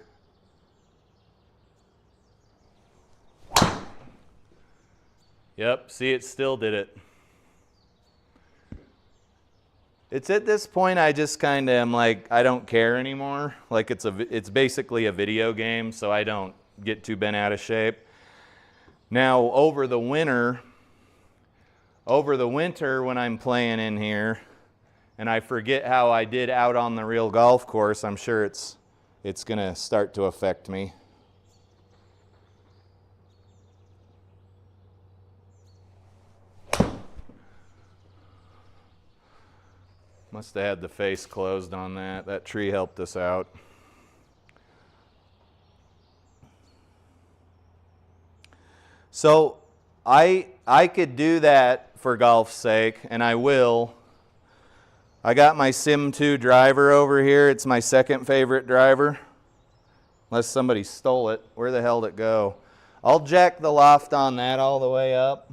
Yep, see, it still did it. It's at this point I just kind of am like, I don't care anymore. Like it's basically a video game, so I don't get too bent out of shape. Now over the winter when I'm playing in here and I forget how I did out on the real golf course, I'm sure it's gonna start to affect me. Must have had the face closed on that. That tree helped us out. So I could do that for golf's sake, and I will. I got my Sim 2 driver over here. It's my second favorite driver. Unless somebody stole it. Where the hell did it go? I'll jack the loft on that all the way up.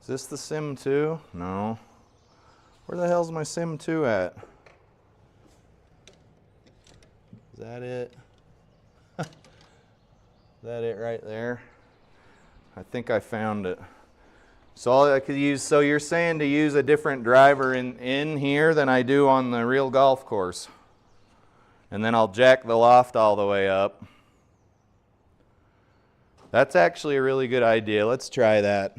Is this the Sim 2? No. Where the hell's my Sim 2 at? Is that it? Is that it right there? I think I found it. So I could use, so you're saying to use a different driver in here than I do on the real golf course. And then I'll jack the loft all the way up. That's actually a really good idea. Let's try that.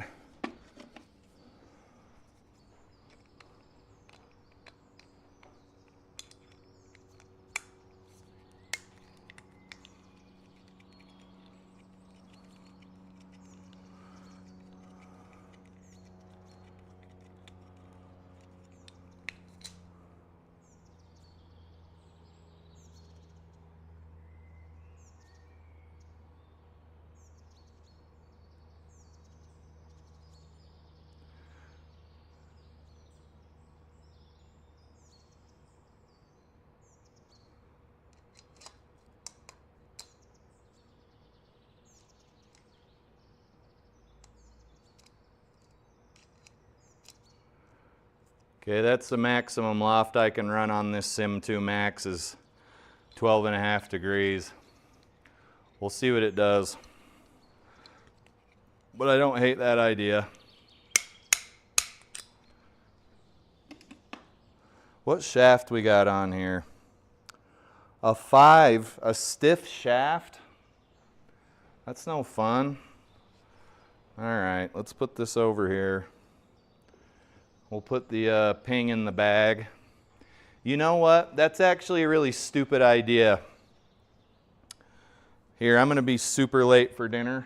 Okay, that's the maximum loft I can run on this Sim 2 Max is 12.5 degrees. We'll see what it does. But I don't hate that idea. What shaft we got on here? A 5, a stiff shaft? That's no fun. All right, let's put this over here. We'll put the ping in the bag. You know what? That's actually a really stupid idea. Here, I'm gonna be super late for dinner.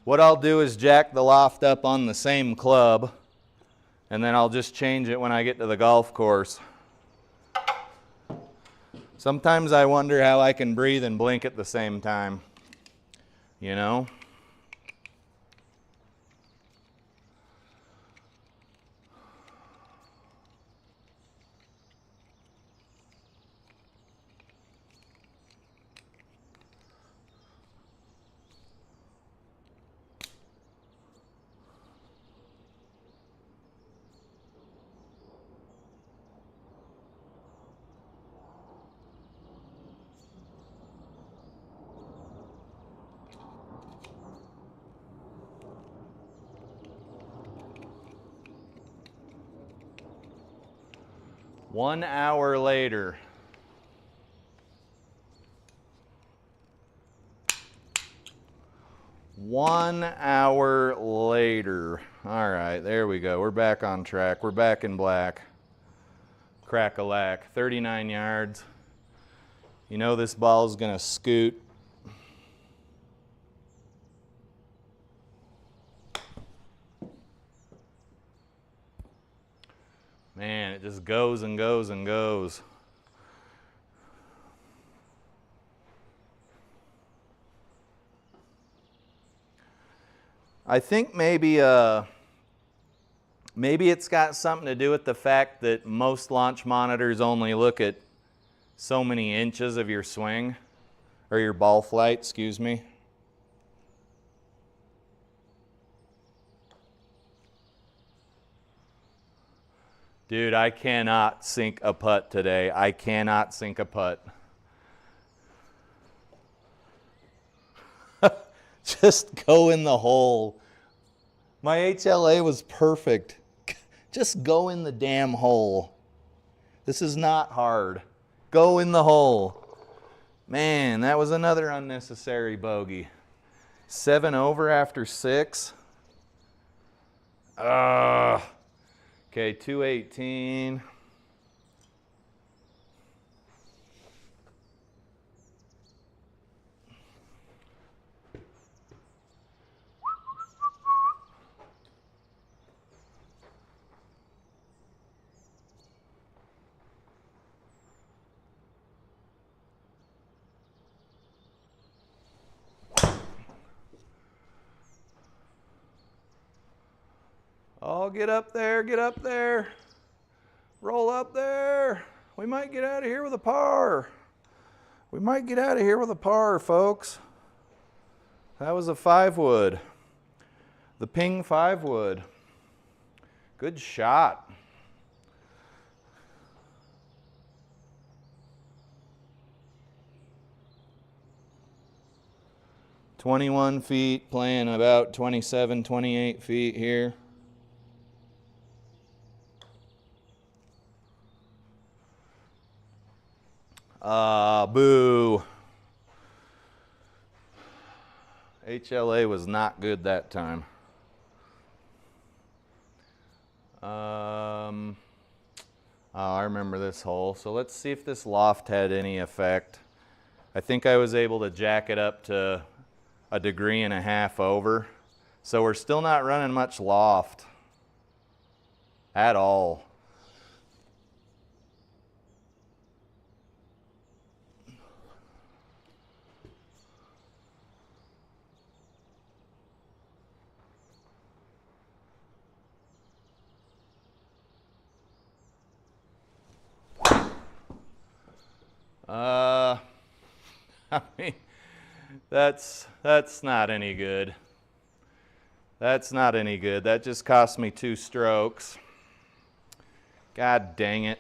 What I'll do is jack the loft up on the same club, and then I'll just change it when I get to the golf course. Sometimes I wonder how I can breathe and blink at the same time, you know? One hour later. One hour later. All right, there we go. We're back on track. We're back in black. Crack-a-lack. 39 yards. You know this ball's gonna scoot. Man, it just goes and goes and goes. I think maybe it's got something to do with the fact that most launch monitors only look at so many inches of your swing, or your ball flight, excuse me. Dude, I cannot sink a putt today. I cannot sink a putt. Just go in the hole. My HLA was perfect. Just go in the damn hole. This is not hard. Go in the hole. Man, that was another unnecessary bogey. 7 over after 6. Okay, 218. Oh, get up there, get up there. Roll up there. We might get out of here with a par. We might get out of here with a par, folks. That was a 5-wood. The ping 5-wood. Good shot. "21 feet, playing about 27, 28 feet here. Boo. HLA was not good that time. Oh, I remember this hole. So let's see if this loft had any effect. I think I was able to jack it up to 1.5 degrees over. So we're still not running much loft at all. I mean, that's not any good. That's not any good. That just cost me 2 strokes. God dang it.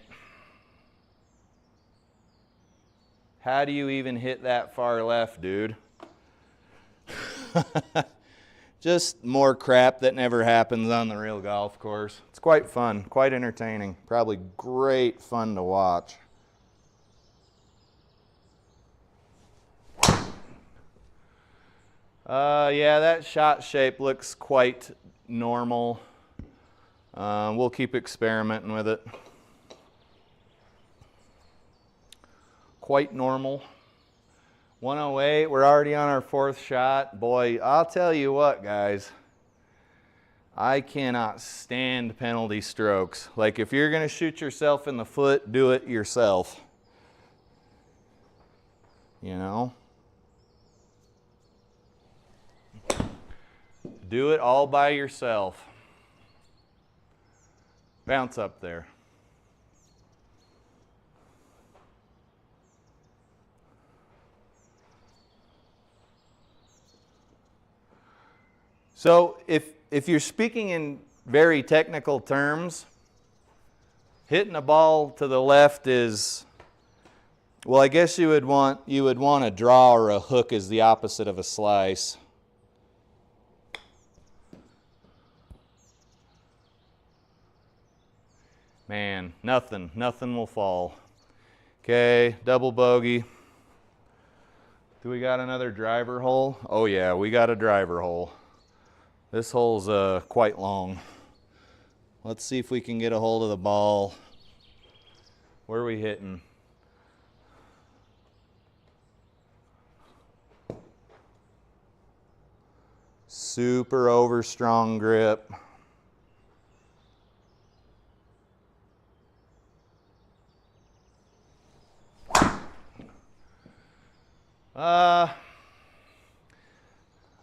How do you even hit that far left, dude? Just more crap that never happens on the real golf course. It's quite fun, quite entertaining. Probably great fun to watch. Yeah, that shot shape looks quite normal. We'll keep experimenting with it. Quite normal. 108, we're already on our fourth shot. Boy, I'll tell you what, guys. I cannot stand penalty strokes. Like, if you're going to shoot yourself in the foot, do it yourself. You know? Do it all by yourself. Bounce up there. So if you're speaking in very technical terms, hitting a ball to the left is, well, I guess you would want a draw or a hook as the opposite of a slice. Man, nothing will fall. Okay, double bogey. Do we got another driver hole? Oh yeah, we got a driver hole. This hole's quite long. Let's see if we can get a hold of the ball. Where are we hitting? Super over strong grip.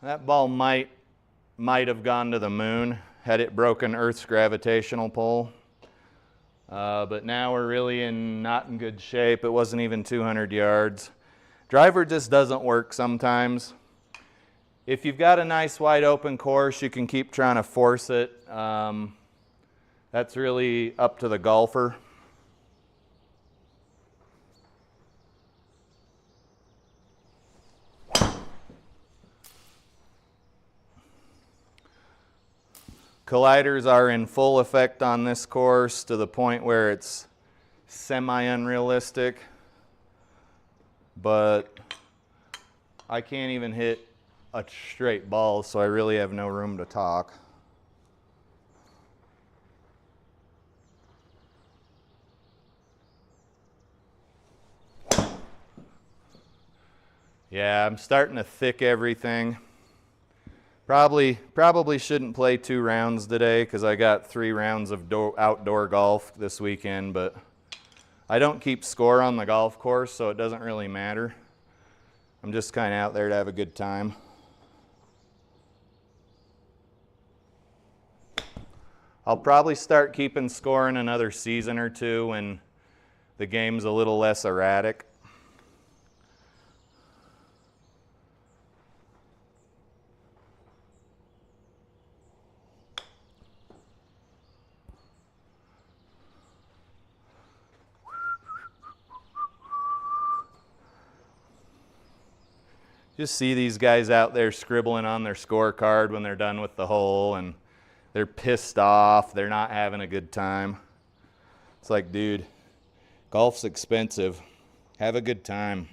That ball might have gone to the moon had it broken Earth's gravitational pull. But now we're really not in good shape. It wasn't even 200 yards. Driver just doesn't work sometimes. If you've got a nice wide open course, you can keep trying to force it. That's really up to the golfer. Colliders are in full effect on this course to the point where it's semi-unrealistic, but I can't even hit a straight ball, so I really have no room to talk. Yeah, I'm starting to thick everything. Probably shouldn't play 2 rounds today because I got 3 rounds of outdoor golf this weekend, but I don't keep score on the golf course, so it doesn't really matter. I'm just kind of out there to have a good time. I'll probably start keeping score in another season or 2 when the game's a little less erratic. Just see these guys out there scribbling on their scorecard when they're done with the hole, and they're pissed off. They're not having a good time. It's like, dude, golf's expensive. Have a good time.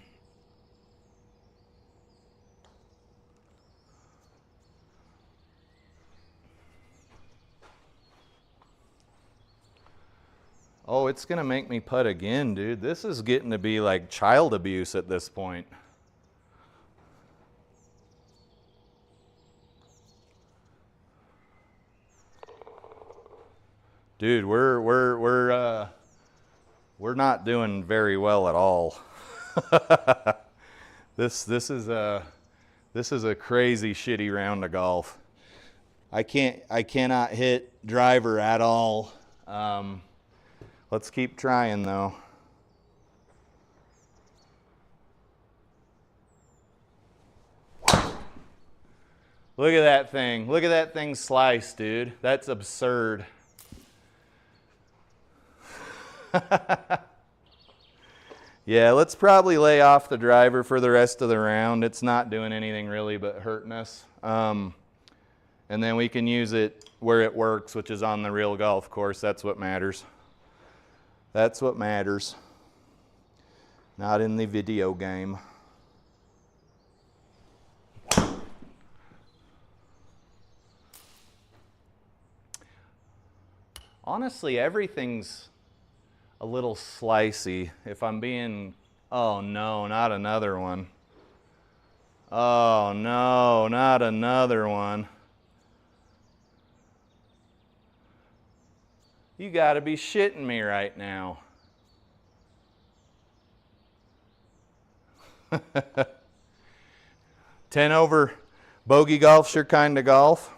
Oh, it's going to make me putt again, dude. This is getting to be like child abuse at this point. Dude, we're not doing very well at all. This is a crazy shitty round of golf. I cannot hit driver at all. Let's keep trying though. Look at that thing. Look at that thing slice, dude. That's absurd. Yeah, let's probably lay off the driver for the rest of the round. It's not doing anything really but hurting us. And then we can use it where it works, which is on the real golf course. That's what matters. That's what matters. Not in the video game. Honestly, everything's a little slicey. If I'm being, oh no, not another one. Oh no, not another one. You gotta be shitting me right now. 10 over bogey golf's your kind of golf.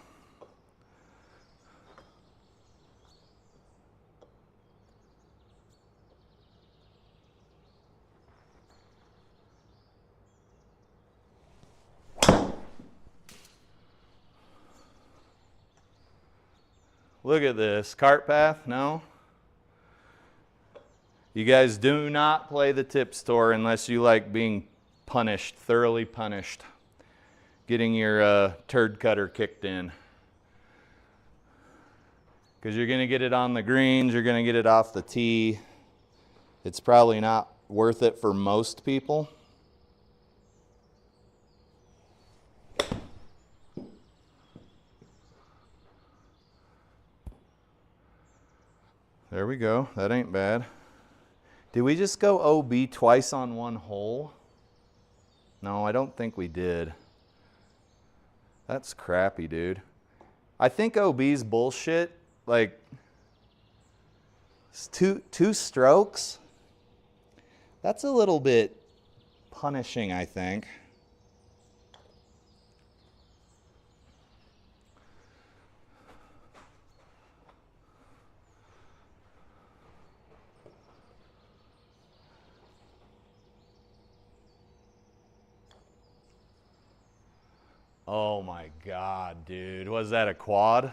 Look at this. Cart path? No? You guys do not play the tip store unless you like being punished, thoroughly punished. Getting your turd cutter kicked in. Because you're going to get it on the greens, you're going to get it off the tee. It's probably not worth it for most people. There we go. That ain't bad. Did we just go OB twice on one hole? No, I don't think we did. That's crappy, dude. I think OB's bullshit. Like, it's two strokes? That's a little bit punishing, I think. Oh my God, dude. Was that a quad?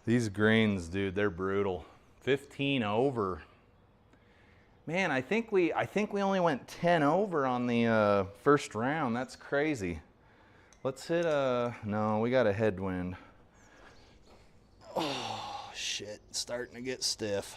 These greens, dude, they're brutal. 15 over. Man, I think we only went 10 over on the first round. That's crazy. Let's hit no, we got a headwind. Oh, shit. It's starting to get stiff.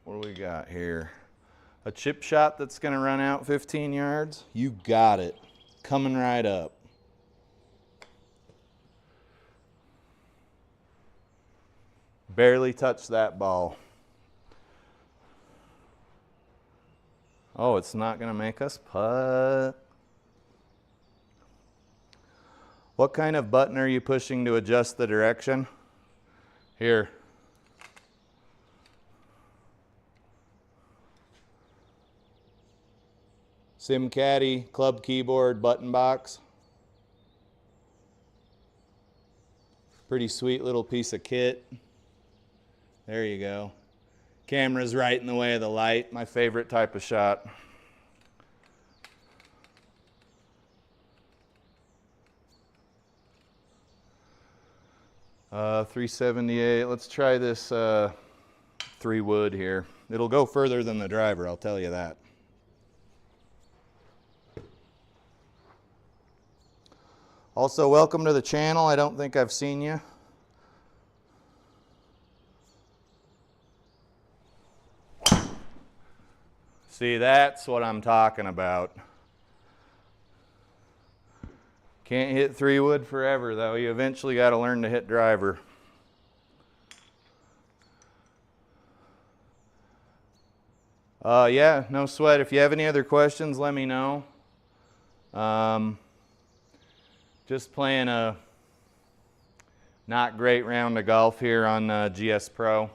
What do we got here? A chip shot that's going to run out 15 yards? You got it. Coming right up. Barely touched that ball. Oh, it's not going to make us putt. What kind of button are you pushing to adjust the direction? Here. Caddie, club keyboard, button box. Pretty sweet little piece of kit. There you go. Camera's right in the way of the light. My favorite type of shot. .378. Let's try this 3 wood here. It'll go further than the driver, I'll tell you that. Also, welcome to the channel. I don't think I've seen you. See, that's what I'm talking about. Can't hit 3 wood forever, though. You eventually got to learn to hit driver. Yeah, no sweat. If you have any other questions, let me know. Just playing a not great round of golf here on GS Pro.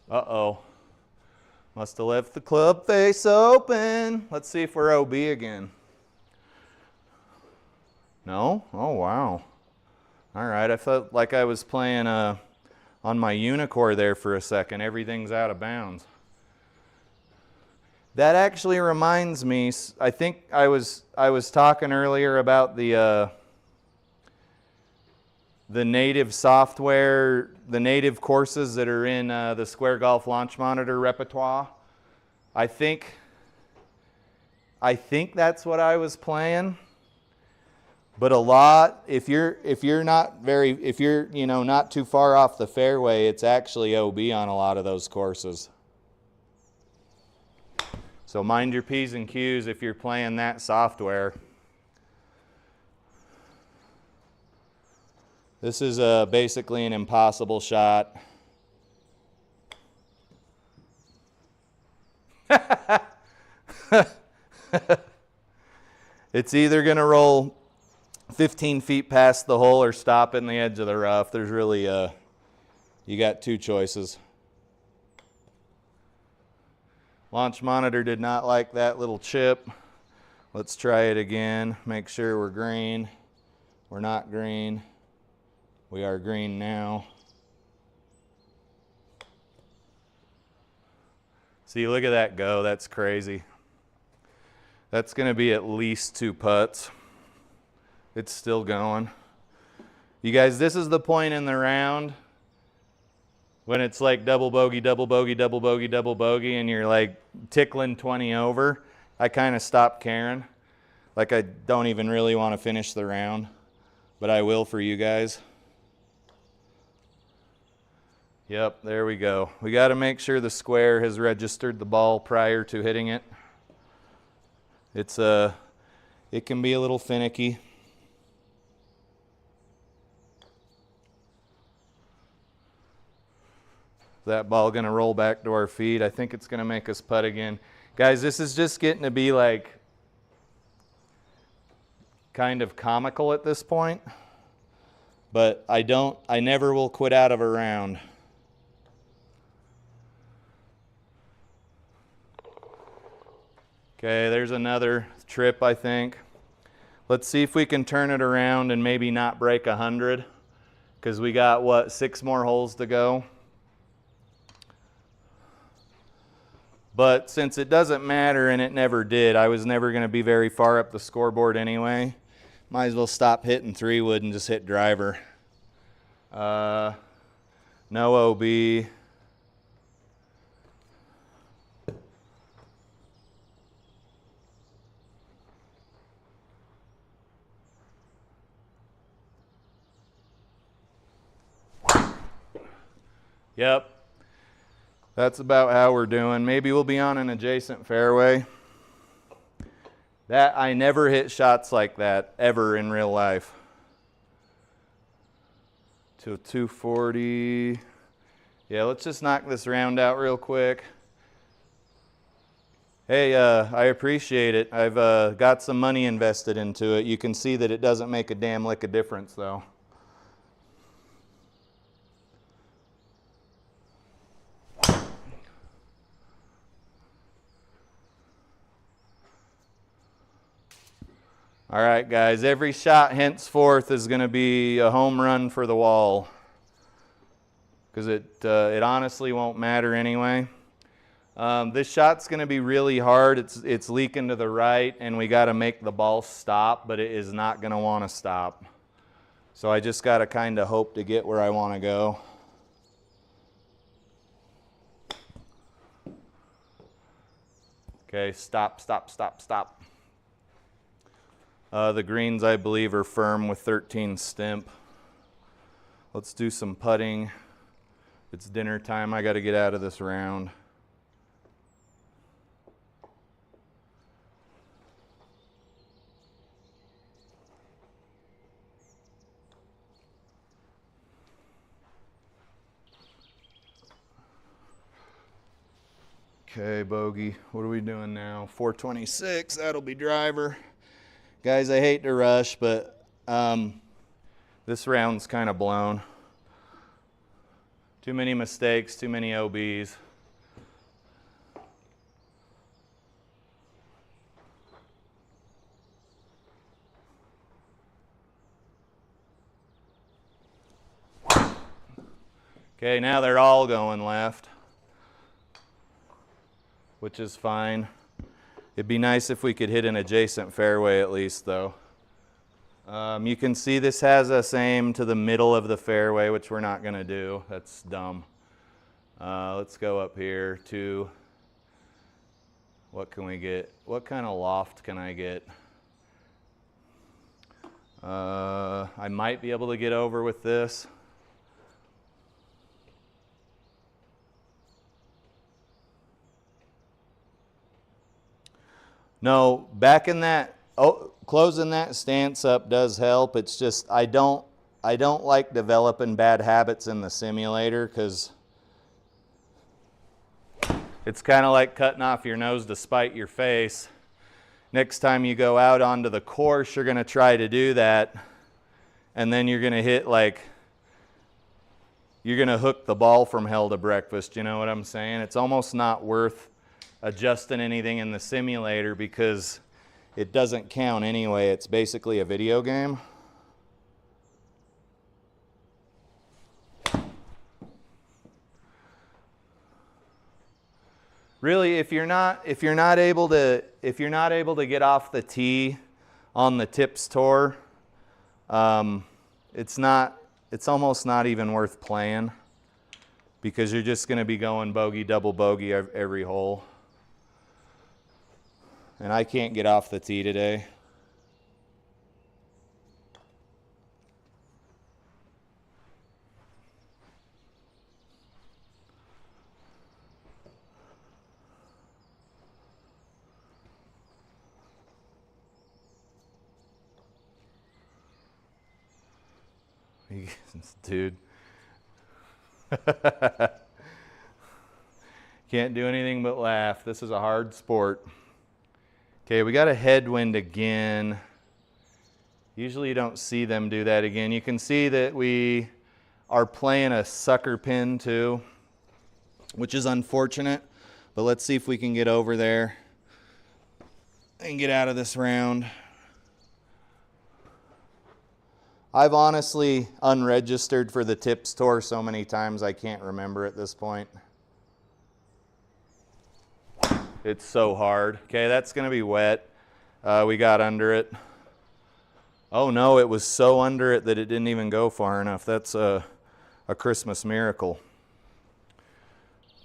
Uh-oh. Must have left the club face open. Let's see if we're OB again. No? Oh, wow. All right, I felt like I was playing on my unicore there for a second. Everything's out of bounds. That actually reminds me, I think I was talking earlier about the native software, the native courses that are in the Square Golf Launch Monitor repertoire. I think that's what I was playing. But a lot, if you're not too far off the fairway, it's actually OB on a lot of those courses. So mind your P's and Q's if you're playing that software. This is basically an impossible shot. It's either going to roll 15 feet past the hole or stop in the edge of the rough. There's really, you got two choices. Launch monitor did not like that little chip. Let's try it again. Make sure we're green. We're not green. We are green now. See, look at that go. That's crazy. That's going to be at least 2 putts. It's still going. You guys, this is the point in the round when it's like double bogey, double bogey, double bogey, double bogey, and you're like tickling 20 over. I kind of stopped caring. Like I don't even really want to finish the round, but I will for you guys. Yep, there we go. We got to make sure the square has registered the ball prior to hitting it. It can be a little finicky. That ball going to roll back to our feet. I think it's going to make us putt again. Guys, this is just getting to be like kind of comical at this point. But I never will quit out of a round. Okay, there's another trip, I think. Let's see if we can turn it around and maybe not break 100. Because we got, what, 6 more holes to go. But since it doesn't matter, and it never did, I was never going to be very far up the scoreboard anyway. Might as well stop hitting 3-wood and just hit driver. No OB. Yep. That's about how we're doing. Maybe we'll be on an adjacent fairway. That I never hit shots like that ever in real life. To 240. Yeah, let's just knock this round out real quick. Hey, I appreciate it. I've got some money invested into it. You can see that it doesn't make a damn lick of difference though. All right, guys, every shot henceforth is going to be a home run for the wall because it honestly won't matter anyway. This shot's going to be really hard. It's leaking to the right, and we got to make the ball stop, but it is not going to want to stop. So I just got to kind of hope to get where I want to go. Okay, stop, stop, stop, stop. The greens, I believe, are firm with 13 stimp. Let's do some putting. It's dinner time. I got to get out of this round. Okay, bogey. What are we doing now? 426. That'll be driver. Guys, I hate to rush, but this round's kind of blown. Too many mistakes, too many OBs. Okay, now they're all going left, which is fine. It'd be nice if we could hit an adjacent fairway at least, though. You can see this has us aim to the middle of the fairway, which we're not going to do. That's dumb. Let's go up here to, what can we get? What kind of loft can I get? I might be able to get over with this. No, back in that, closing that stance up does help. It's just I don't like developing bad habits in the simulator because it's kind of like cutting off your nose to spite your face. Next time you go out onto the course, you're going to try to do that, and then you're going to hit like, you're going to hook the ball from hell to breakfast. You know what I'm saying? It's almost not worth adjusting anything in the simulator because it doesn't count anyway. It's basically a video game. Really, if you're not able to get off the tee on the tips tour, it's almost not even worth playing because you're just going to be going bogey, double bogey every hole. And I can't get off the tee today. Dude. Can't do anything but laugh. This is a hard sport. Okay, we got a headwind again. Usually you don't see them do that again. You can see that we are playing a sucker pin too, which is unfortunate, but let's see if we can get over there and get out of this round. I've honestly unregistered for the tips tour so many times I can't remember at this point. It's so hard. Okay, that's going to be wet. We got under it. Oh no, it was so under it that it didn't even go far enough. That's a Christmas miracle.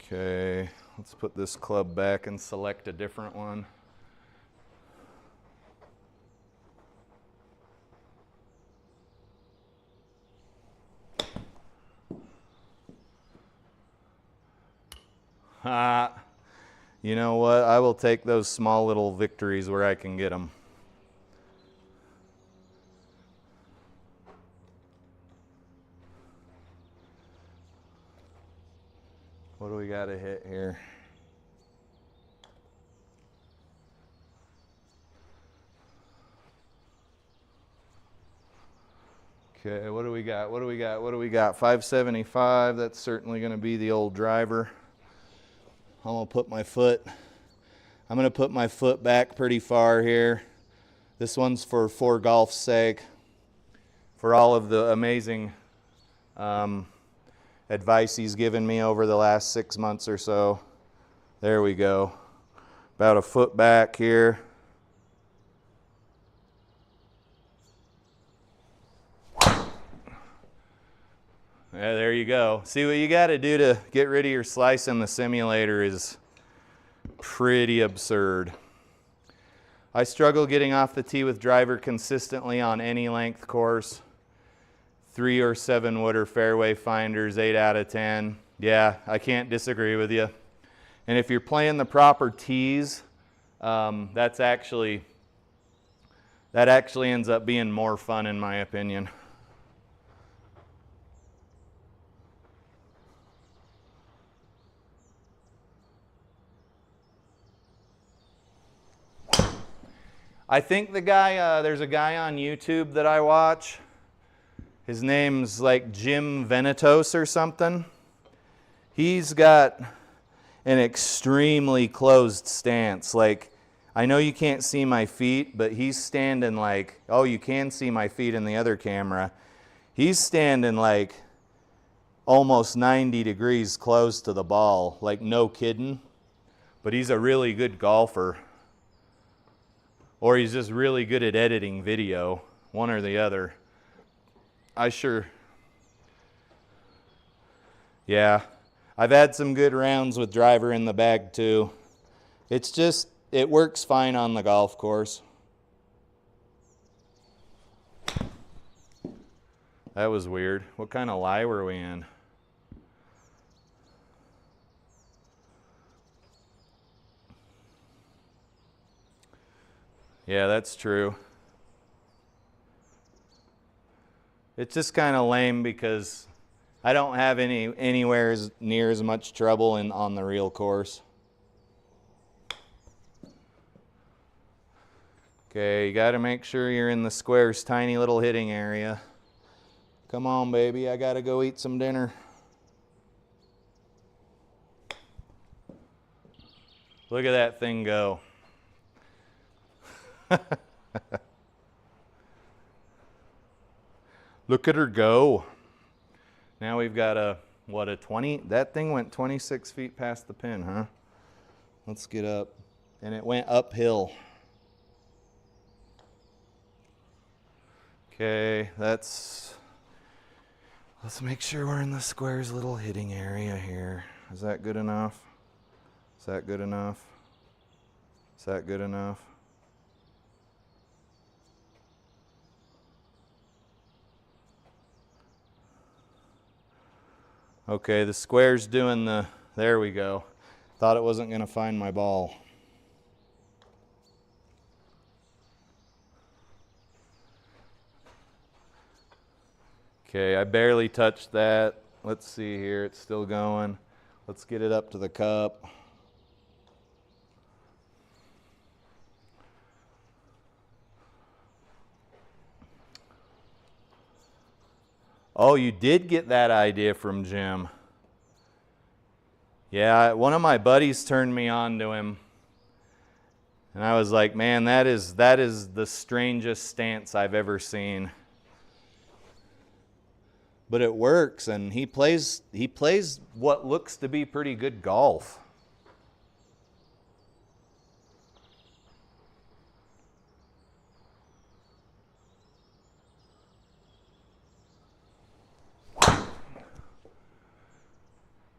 Okay, let's put this club back and select a different one. You know what? I will take those small little victories where I can get them. What do we got to hit here? Okay, what do we got? What do we got? What do we got? 575. That's certainly going to be the old driver. I'm going to put my foot back pretty far here. This one's for golf's sake, for all of the amazing advice he's given me over the last 6 months or so. There we go. About a foot back here. Yeah, there you go. See, what you got to do to get rid of your slice in the simulator is pretty absurd. I struggle getting off the tee with driver consistently on any length course. 3 or 7 wooder fairway finders, 8 out of 10. Yeah, I can't disagree with you. And if you're playing the proper tees, that actually ends up being more fun in my opinion. I think the guy, there's a guy on YouTube that I watch. His name's like Jim Venetos or something. He's got an extremely closed stance. Like, I know you can't see my feet, but he's standing like, oh, you can see my feet in the other camera. He's standing like almost 90 degrees close to the ball, like no kidding. But he's a really good golfer. Or he's just really good at editing video, one or the other. Yeah, I've had some good rounds with driver in the bag too. It's just, it works fine on the golf course. That was weird. What kind of lie were we in? Yeah, that's true. It's just kind of lame because I don't have anywhere near as much trouble on the real course. Okay, you got to make sure you're in the square's tiny little hitting area. Come on, baby, I got to go eat some dinner. Look at that thing go. Look at her go. Now we've got a 20? That thing went 26 feet past the pin, huh? Let's get up. And it went uphill. Okay, let's make sure we're in the square's little hitting area here. Is that good enough? Is that good enough? Is that good enough? Okay, the square's doing the, there we go. Thought it wasn't going to find my ball. Okay, I barely touched that. Let's see here, it's still going. Let's get it up to the cup. Oh, you did get that idea from Jim. Yeah, one of my buddies turned me on to him. And I was like, man, that is the strangest stance I've ever seen. But it works, and he plays what looks to be pretty good golf.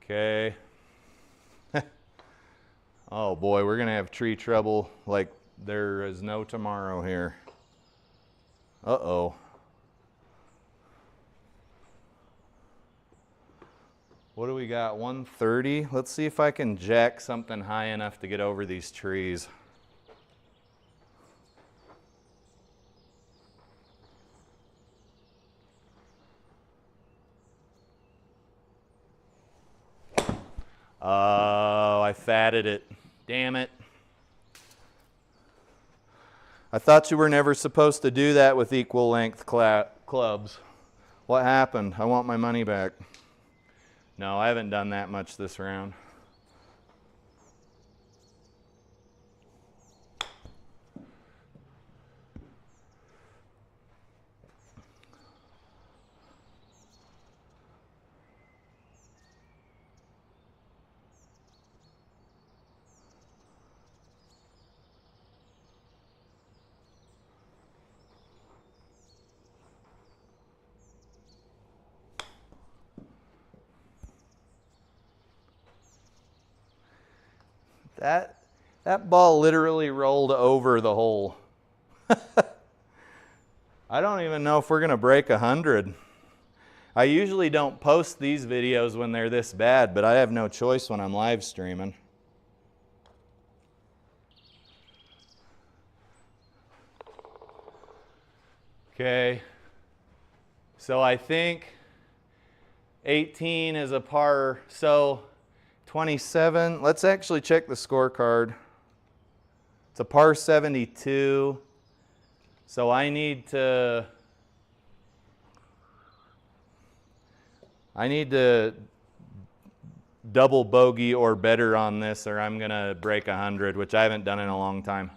Okay. Oh boy, we're gonna have tree trouble like there is no tomorrow here. Uh-oh. What do we got, 130? Let's see if I can jack something high enough to get over these trees. Oh, I fatted it. Damn it. I thought you were never supposed to do that with equal length clubs. What happened? I want my money back. No, I haven't done that much this round. That ball literally rolled over the hole. I don't even know if we're going to break 100. I usually don't post these videos when they're this bad, but I have no choice when I'm live streaming. Okay, so I think 18 is a par, so 27, let's actually check the scorecard. It's a par 72, so I need to double bogey or better on this, or I'm gonna break 100, which I haven't done in a long time.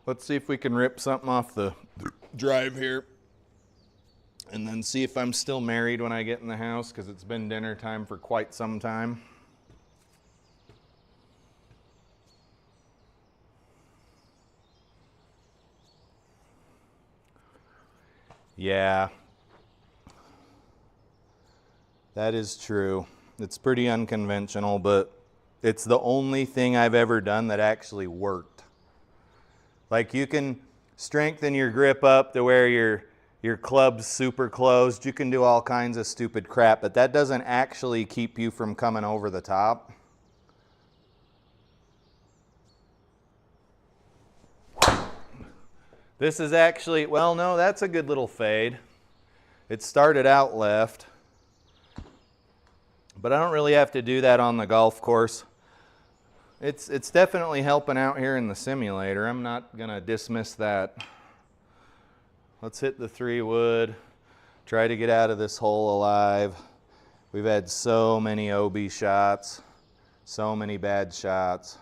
Let's see if we can rip something off the drive here, and then see if I'm still married when I get in the house, because it's been dinner time for quite some time. Yeah, that is true. It's pretty unconventional, but it's the only thing I've ever done that actually worked. Like, you can strengthen your grip up to where your club's super closed. You can do all kinds of stupid crap, but that doesn't actually keep you from coming over the top. This is actually, well, no, that's a good little fade. It started out left, but I don't really have to do that on the golf course. It's definitely helping out here in the simulator. I'm not gonna dismiss that. Let's hit the 3-wood, try to get out of this hole alive. We've had so many OB shots, so many bad shots.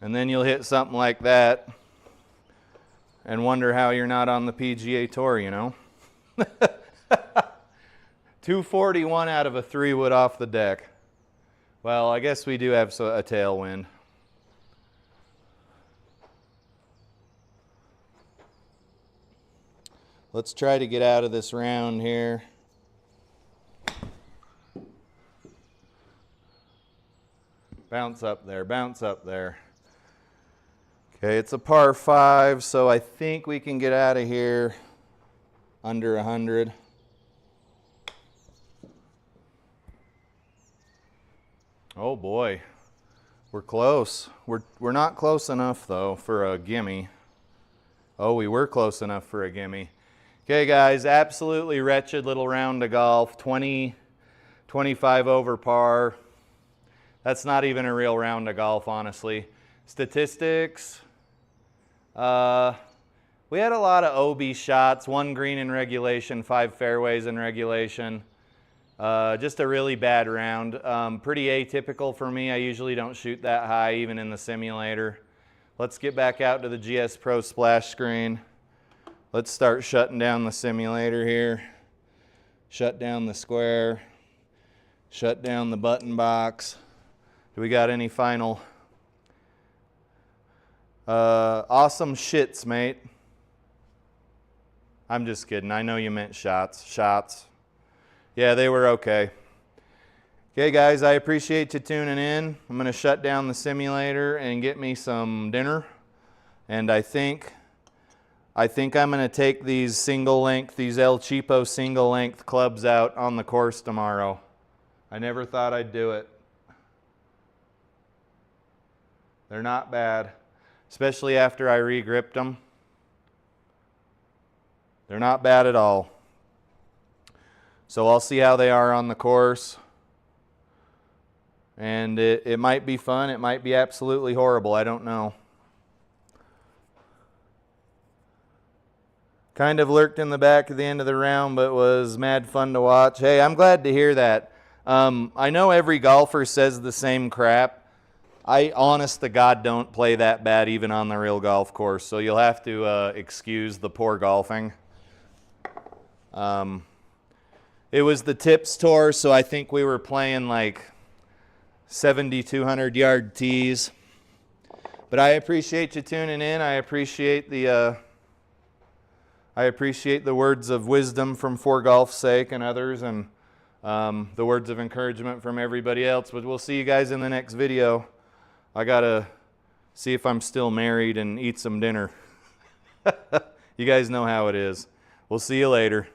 And then you'll hit something like that and wonder how you're not on the PGA Tour, you know? 241 out of a 3-wood off the deck. Well, I guess we do have a tailwind. Let's try to get out of this round here. Bounce up there, bounce up there. Okay, it's a par 5, so I think we can get out of here under 100. Oh boy, we're close. We're not close enough though for a gimme. Oh, we were close enough for a gimme. Okay guys, absolutely wretched little round of golf. 20, 25 over par. That's not even a real round of golf, honestly. Statistics. We had a lot of OB shots, 1 green in regulation, 5 fairways in regulation. Just a really bad round. Pretty atypical for me. I usually don't shoot that high, even in the simulator. Let's get back out to the GS Pro splash screen. Let's start shutting down the simulator here. Shut down the square. Shut down the button box. Do we got any final? Awesome shits, mate. I'm just kidding. I know you meant shots. Shots. Yeah, they were okay. Okay, guys, I appreciate you tuning in. I'm going to shut down the simulator and get me some dinner. And I think I'm going to take these single length, these El Cheapo single length clubs out on the course tomorrow. I never thought I'd do it. They're not bad, especially after I re-gripped them. They're not bad at all. So I'll see how they are on the course. And it might be fun. It might be absolutely horrible. I don't know. Kind of lurked in the back at the end of the round, but was mad fun to watch. Hey, I'm glad to hear that. I know every golfer says the same crap. I, honest to God, don't play that bad even on the real golf course, so you'll have to excuse the poor golfing. It was the Tips Tour, so I think we were playing like 7,200 yard tees. But I appreciate you tuning in. I appreciate the words of wisdom from For Golf's Sake and others, and the words of encouragement from everybody else. But we'll see you guys in the next video. I gotta see if I'm still married and eat some dinner. You guys know how it is. We'll see you later.